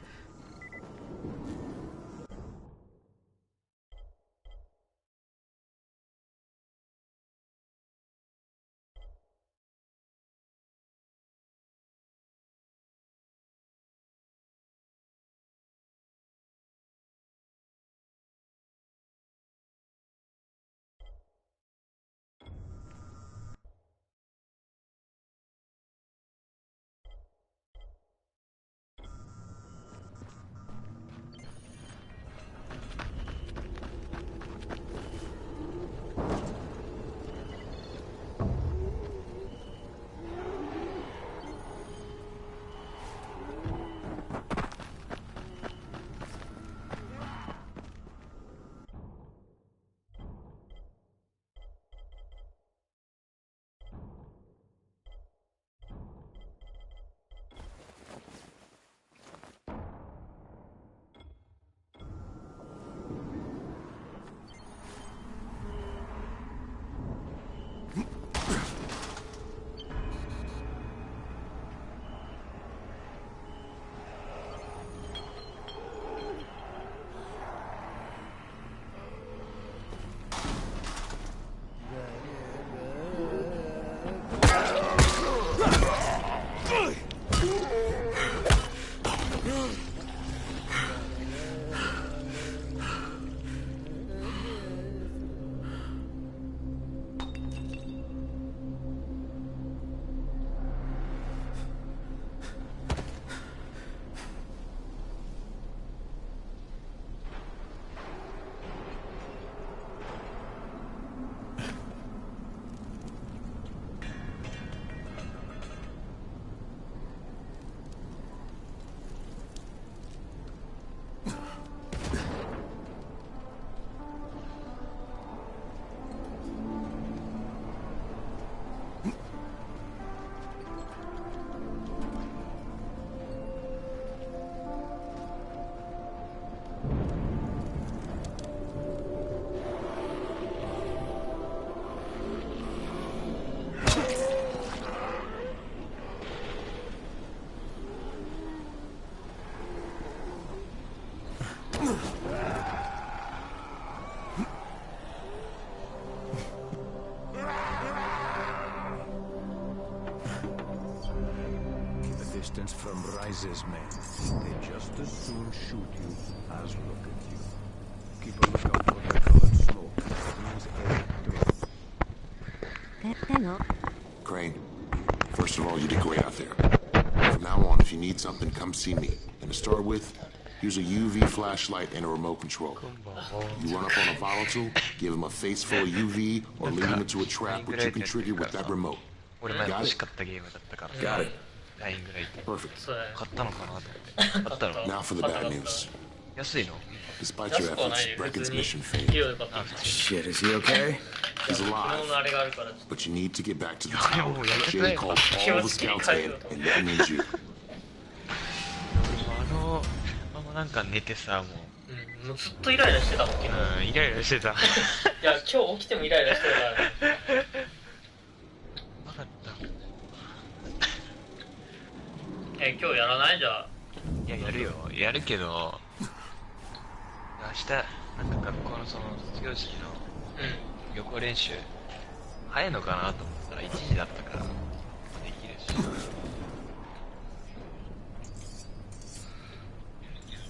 Distance from Razer's men. They just as soon shoot you as look at you. Keep a lookout for the colored smoke. Crane, first of all, you did great out there. From now on, if you need something, come see me. And to start with, use a UV flashlight and a remote control. You run up on a volatile, give him a face full of UV, or lead him into a trap which you can trigger with that remote. Got it? Got it. Perfect. Now for the bad news. Despite your efforts, Brecken's mission failed. Shit, is he okay? He's alive. But you need to get back to the tower. Jay called all the scouts in, and that means you. なんか寝てさ、もうずっとイライラしてたもん、昨日。イライラしてた。いや、今日起きてもイライラしてるからね。分かった。今日やらないじゃあ。いや、やるよ。やるけど、明日、なんか学校のその卒業式の予行練習、早いのかなと思ったら1時だったから、できるし。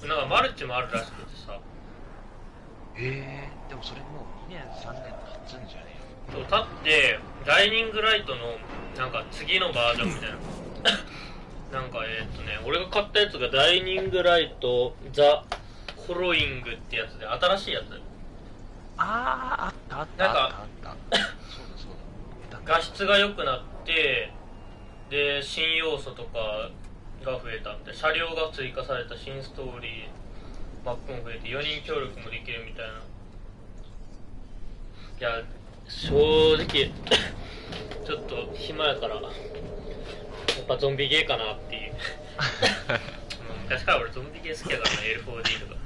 なんかマルチもあるらしくてさ。でもそれもう2年3年経つんじゃねえよ。そう、だってダイニングライトのなんか次のバージョンみたいな。なんか俺が買ったやつがダイニングライトザ・ホロイングってやつで新しいやつ。あったなんか画質が良くなってで新要素とかが増えたんで、車両が追加された新ストーリーマップも増えて4人協力もできるみたいな。いや正直ちょっと暇やからやっぱゾンビゲーかなっていう昔から俺ゾンビゲー好きやからな。 L4D とか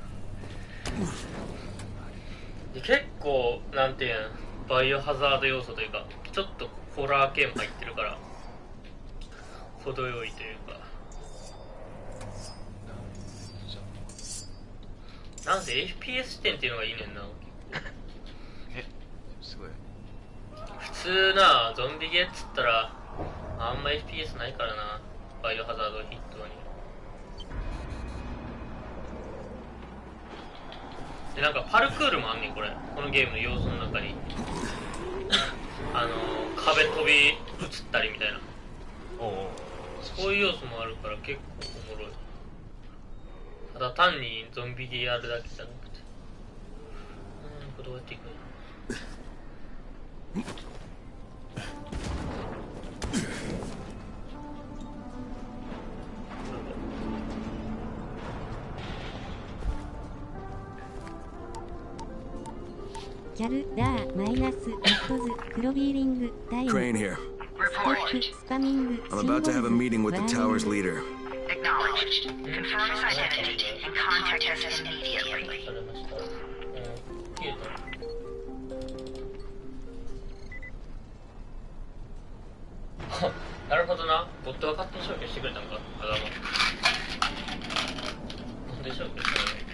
で結構なんていうんバイオハザード要素というかちょっとホラー系も入ってるから程よいというか、なんせ FPS 視点っていうのがいいねんな。すごい。普通なゾンビゲーっつったらあんま FPS ないからな。バイオハザードヒットにでなんかパルクールもあんねんこのゲームの要素の中に壁飛び移ったりみたいなそういう要素もあるから結構おもろい。ただ単にゾンビゲーやるだけじゃなくてこれどうやっていくのキャルラーマイナスイットズクロビーリングダイム Crane here. ストップスパミング I'm about to have a meeting with the tower's leader. Acknowledged. Confirm his identity and contact us immediately. なるほどな。ボットが勝手に消去してくれたのか。あだなんで消去したの。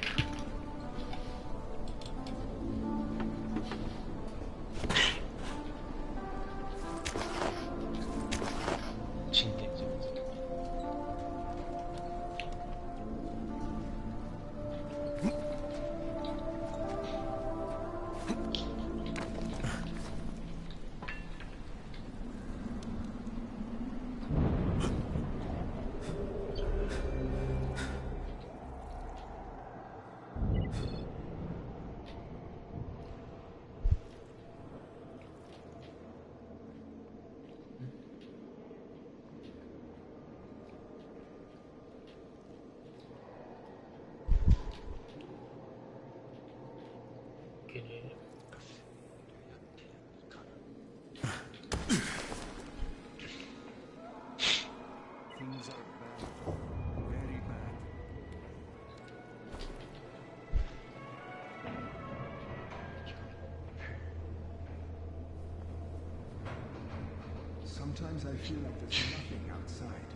Sometimes I feel like there's nothing outside.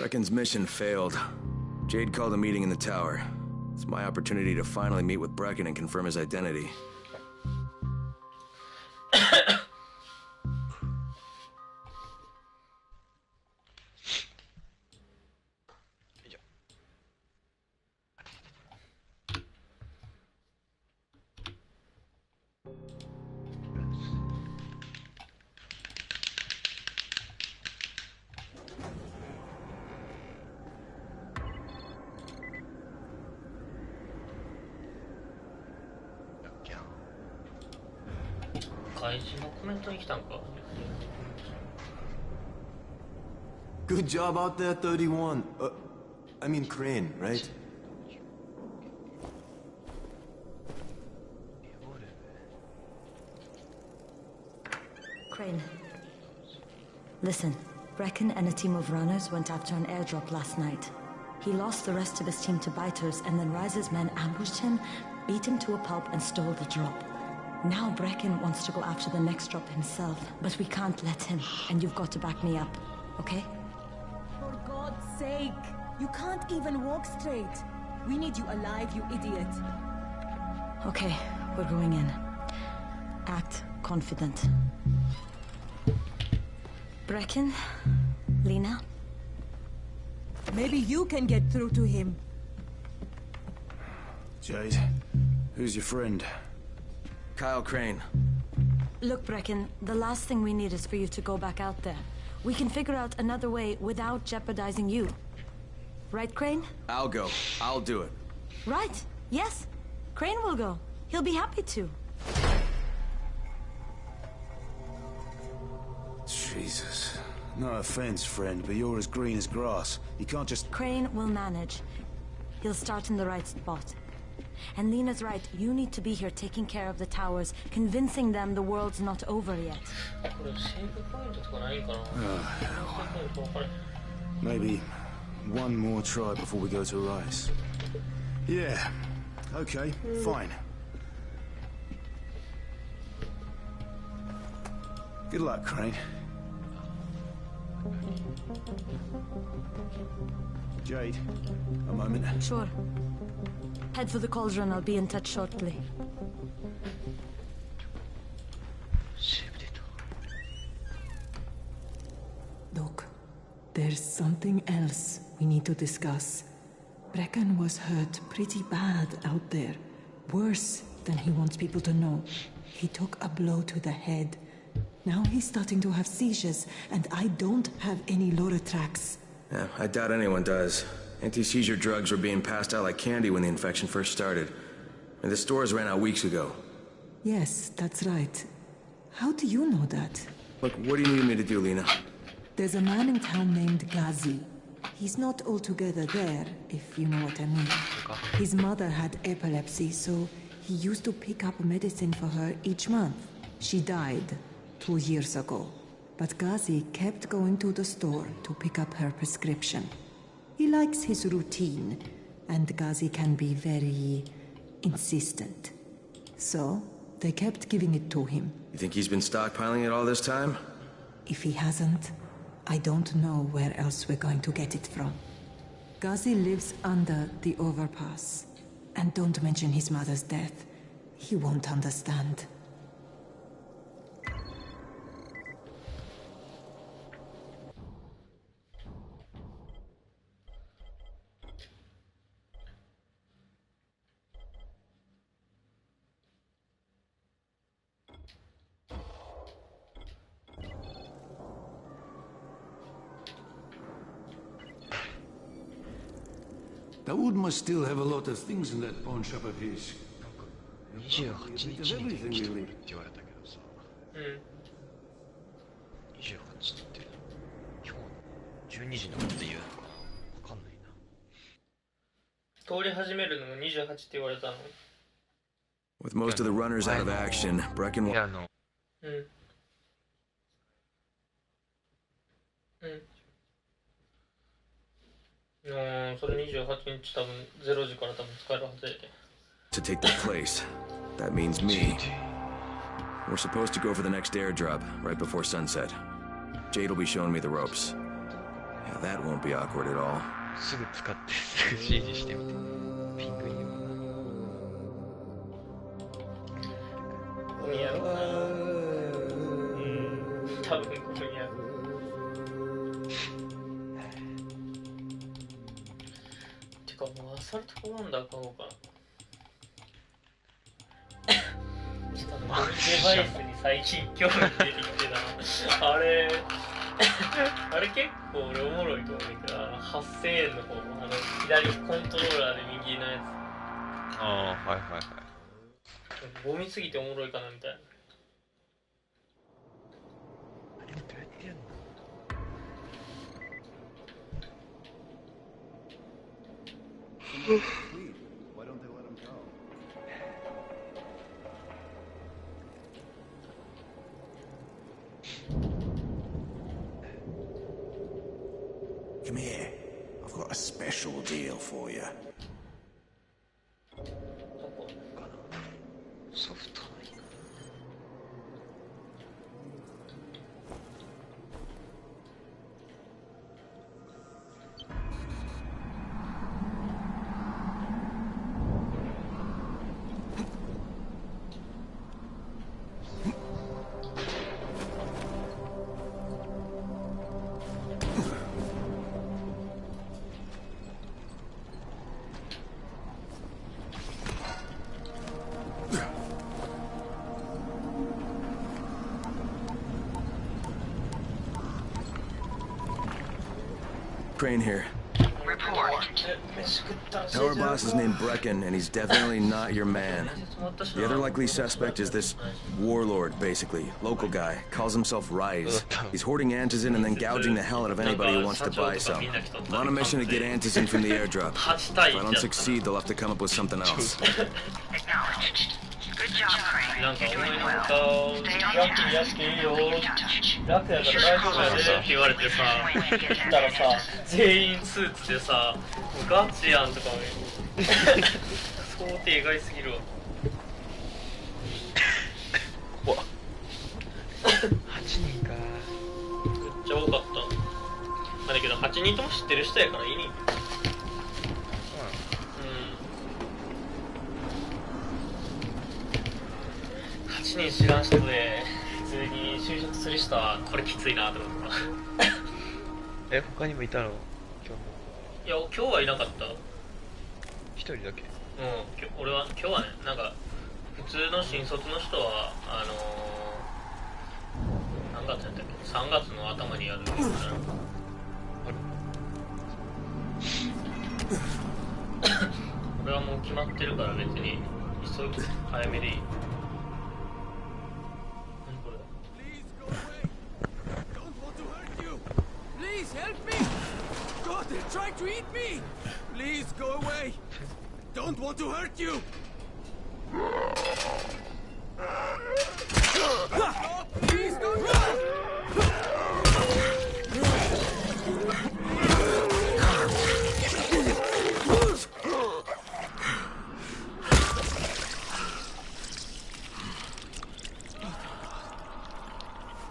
Brecken's mission failed. Jade called a meeting in the tower. It's my opportunity to finally meet with Brecken and confirm his identity. Good job out there, 31. I mean Crane, right? Crane. Listen, Brecken and a team of runners went after an airdrop last night. He lost the rest of his team to biters, and then Razer's men ambushed him, beat him to a pulp, and stole the drop. Now Brecken wants to go after the next drop himself, but we can't let him, and you've got to back me up, okay? For God's sake! You can't even walk straight. We need you alive, you idiot. Okay, we're going in. Act confident. Brecken? Lena? Maybe you can get through to him. Jade, who's your friend? Kyle Crane. Look, Brecken, the last thing we need is for you to go back out there. We can figure out another way without jeopardizing you. Right, Crane? I'll go. I'll do it. Right. Yes. Crane will go. He'll be happy to. Jesus. No offense, friend, but you're as green as grass. You can't just... Crane will manage. He'll start in the right spot. And Lena's right, you need to be here taking care of the towers, convincing them the world's not over yet. Oh, hell. Maybe one more try before we go to Rice. Yeah, okay, fine. Good luck, Crane. Jade, a moment. Sure. Head for the cauldron. I'll be in touch shortly. Look, there's something else we need to discuss. Brecken was hurt pretty bad out there. Worse than he wants people to know. He took a blow to the head. Now he's starting to have seizures, and I don't have any Loratrax. Yeah, I doubt anyone does. Anti-seizure drugs were being passed out like candy when the infection first started. And the stores ran out weeks ago. Yes, that's right. How do you know that? Look, what do you need me to do, Lena? There's a man in town named Ghazi. He's not altogether there, if you know what I mean. His mother had epilepsy, so he used to pick up medicine for her each month. She died 2 years ago. But Ghazi kept going to the store to pick up her prescription. He likes his routine, and Ghazi can be very insistent. So, they kept giving it to him. You think he's been stockpiling it all this time? If he hasn't, I don't know where else we're going to get it from. Ghazi lives under the overpass. And don't mention his mother's death. He won't understand. Dawood must still have a lot of things in that pawn shop of his. 28日に来てくれって言われたけどさ。28って今日12時のこと言うのかわかんないな。通り始めるのも28って言われたの。With most of the runners out of action, Brecken will... それ28日多分0時から多分使えるはずで。To take their place. That means me. We're supposed to go for the next airdrop right before sunset. Jade will be showing me the ropes. Now that won't be awkward at all. すぐ使ってすぐ指示してみて。ピングいいよな。ゴミやろうな。多分ゴミやろう。てかもうアサルトコマンダー買おうかな。ちょっとゴミデバイスに最近興味出てきてな。あれ結構俺おもろいと思うんだけど、8000円の方、左コントローラーで右のやつ。ああ、はいはいはい。ゴミすぎておもろいかなみたいな。あれどうやってやるの？Come here. I've got a special deal for you. ソフトないか。Crane here. Report. Our boss is named Brecken, and he's definitely not your man. The other likely suspect is this warlord, basically. Local guy. Calls himself Rise. He's hoarding antizin and then gouging the hell out of anybody who wants to buy some. I'm on a mission to get antizin from the airdrop. If I don't succeed, they'll have to come up with something else. Acknowledged. Good job, Crane. なんか You're 思い doing のほ well. か楽にやっていいよ、楽やから大丈夫やでって言われてさ、行ったらさ、全員スーツでさ、もうガチやんとかも想定外すぎるわ。うわ8人か。めっちゃ多かった。まあだけど8人とも知ってる人やからいいね。8人知らん人で普通に就職する人はこれきついなと思った。他にもいたの？今日も。いや今日はいなかった。一人だけ。俺は今日はね、なんか普通の新卒の人は何月やったっけ、3月の頭にやるみたいな。俺はもう決まってるから別に急いで早めでいい。Please help me! God, they're trying to eat me! Please go away! Don't want to hurt you! Please don't go!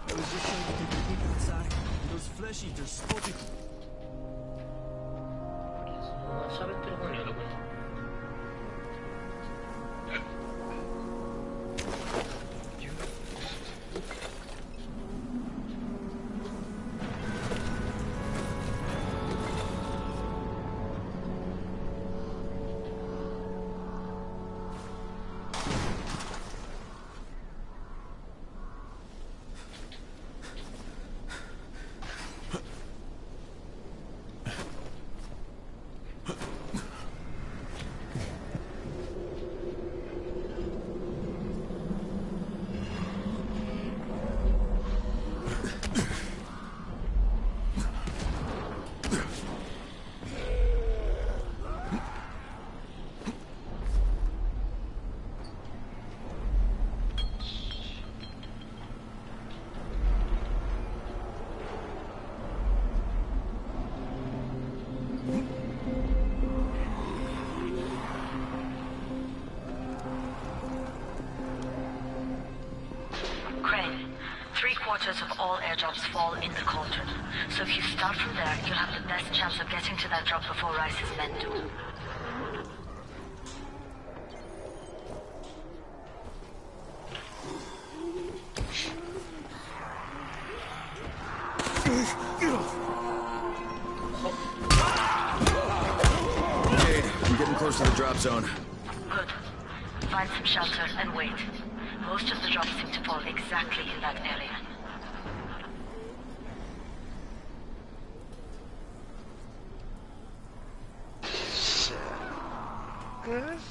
I was just trying to take a peek outside. Those flesh eaters spotted. 喋ってる方にはどこに？ 3/4 of all airdrops fall in the cauldron. So if you start from there, you'll have the best chance of getting to that drop before Rice's men do. Jade, I'm getting close to the drop zone. Good. Find some shelter and wait. Most of the drops seem to fall exactly in that area.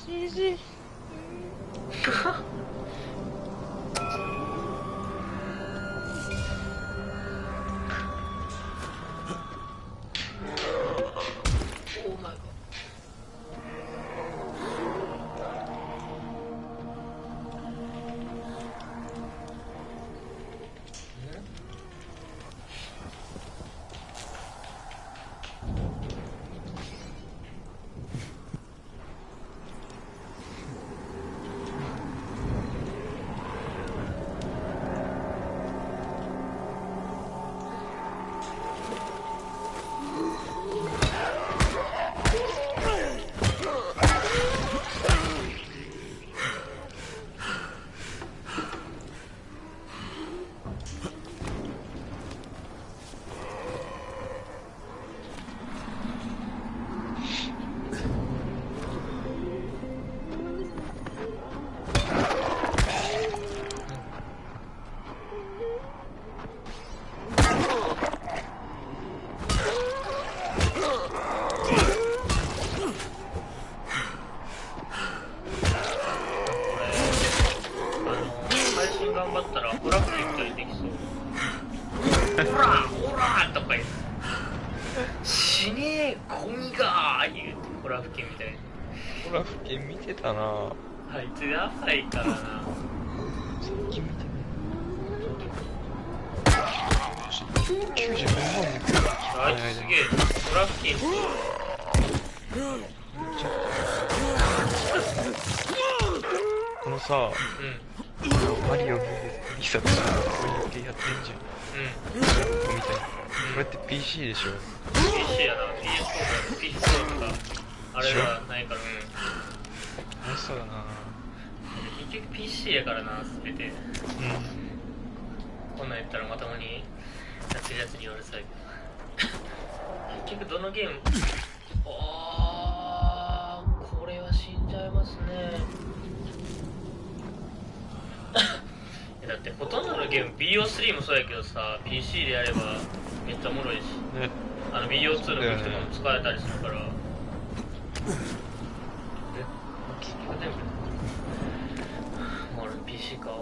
Easy. Oh my god. PC でしょ。 PC やな。PS4 とかあれはないから。楽しそうだな。結局 PC やからな、全て。こんなんやったらまともにやってるやつに言われそうやけど。結局どのゲーム、これは死んじゃいますね。だってほとんどのゲーム BO3 もそうやけどさ、 PC でやればめっちゃおもろいし、ね、BO2 の武器とかも使えたりするから、ね、結局全部もう俺 PC 買おう。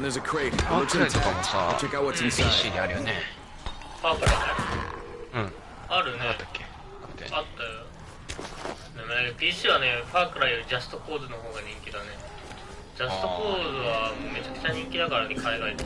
There's a crate. It looks intact. Check out what's inside. PC にあるよね。パープルね。うん。あるね。あったっけ？あったよ。でもね、PC はね、ファークライよりジャストコードの方が人気だね。ジャストコードはもうめちゃくちゃ人気だからね、海外で。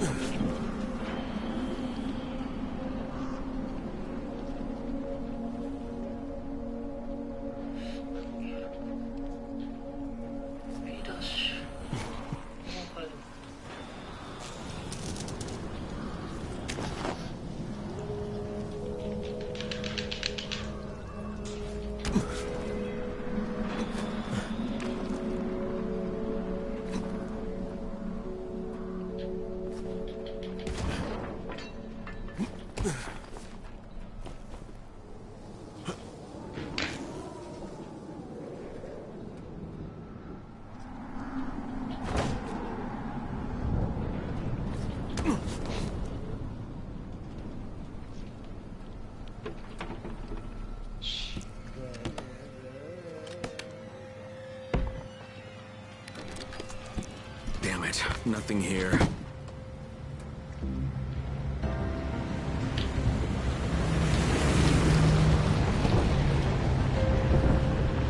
Damn it, nothing here.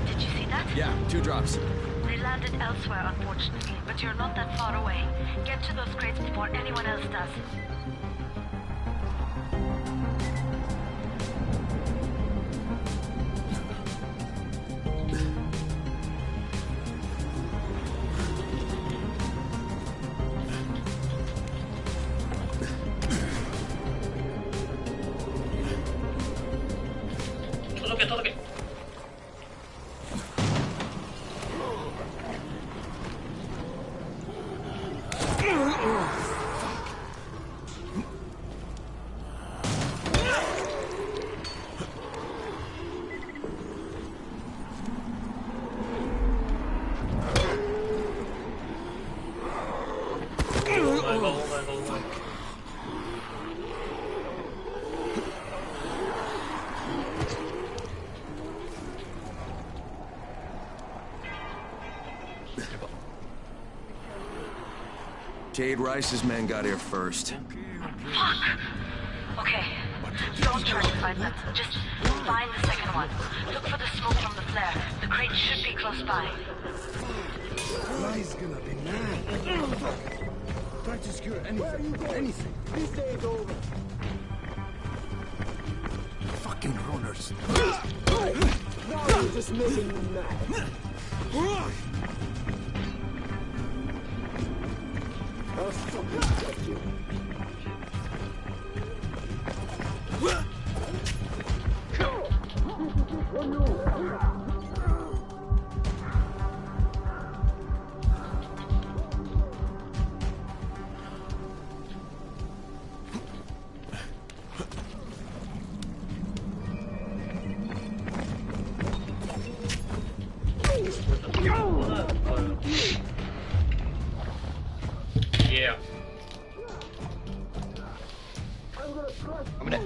Did you see that? Yeah, 2 drops. They landed elsewhere, unfortunately, but you're not that far away. Get to those crates before anyone else does. Jade Rice's men got here first. Fuck! Okay, don't try to find them. Just find the second one. Look for the smoke from the flare. The crate should be close by. Fly's gonna be mad. Try to secure anything. Anything. This day is over. Fucking runners. Now you're just making me mad. I'll fucking get you. Yeah. 危ね。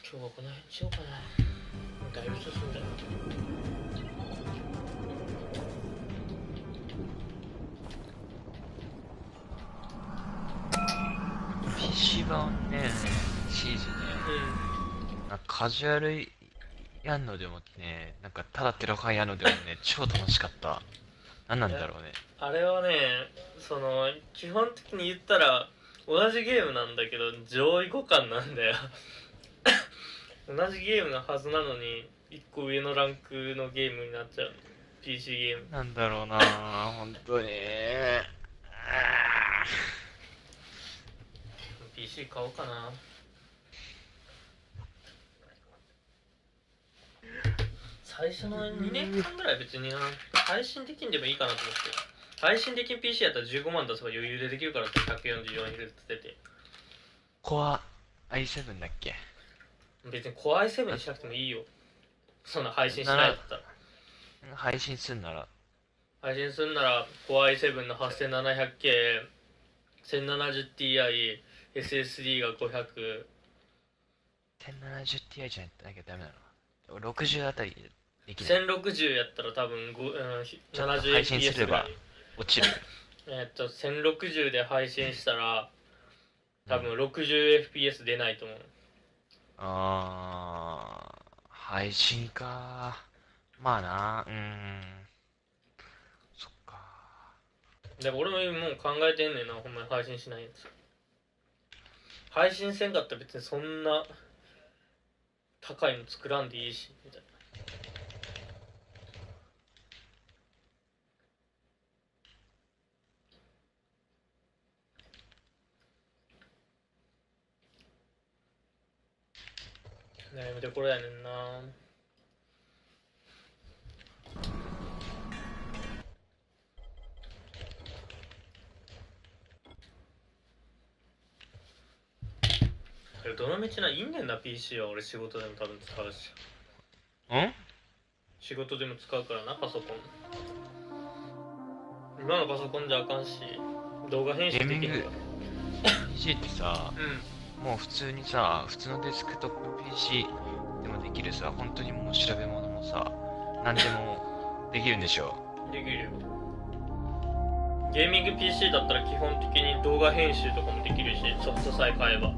今日はこの辺にしようかな。だいぶ進んだよ。PC 版ね、シーズンね、なんかカジュアルやんのでもね、なんかただテロカンやんのでもね、超楽しかった。何なんだろうね。あれはね、その基本的に言ったら同じゲームなんだけど上位互換なんだよ同じゲームのはずなのに1個上のランクのゲームになっちゃう PC ゲームなんだろうな本当にPC 買おうかな。最初の2年間ぐらい別に配信できんでもいいかなと思って。配信できん PC やったら15万出せば余裕でできるからって 144Hz 出て。コア i7 だっけ。別に Core i7 にしなくてもいいよ。そんな配信しないだったら。配信すんなら Core i7 の 8700K 1070ti SSD が500 1070ti じゃなきゃダメなの。60あたりできない。1060やったら多分70fps 配信すれば落ちる1060で配信したら多分 60fps 出ないと思う。配信か。まあな。そっか。で俺ももう考えてんねんな、ほんまに配信しないやつ。配信せんかったら別にそんな高いの作らんでいいしみたいな。悩みどころやねんな。どの道ないんねんな。 PC は俺仕事でも多分使うし。仕事でも使うからな、パソコン。今のパソコンじゃあかんし、動画編集できるから。PC ってさ、もう普通にさ、普通のデスクトップ PC でもできるさ、本当にもう調べ物もさ、何でもできるんでしょ。できるよ。ゲーミング PC だったら基本的に動画編集とかもできるし、ソフトさえ買えば。だ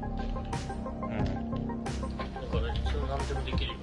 から一応何でもできるよ。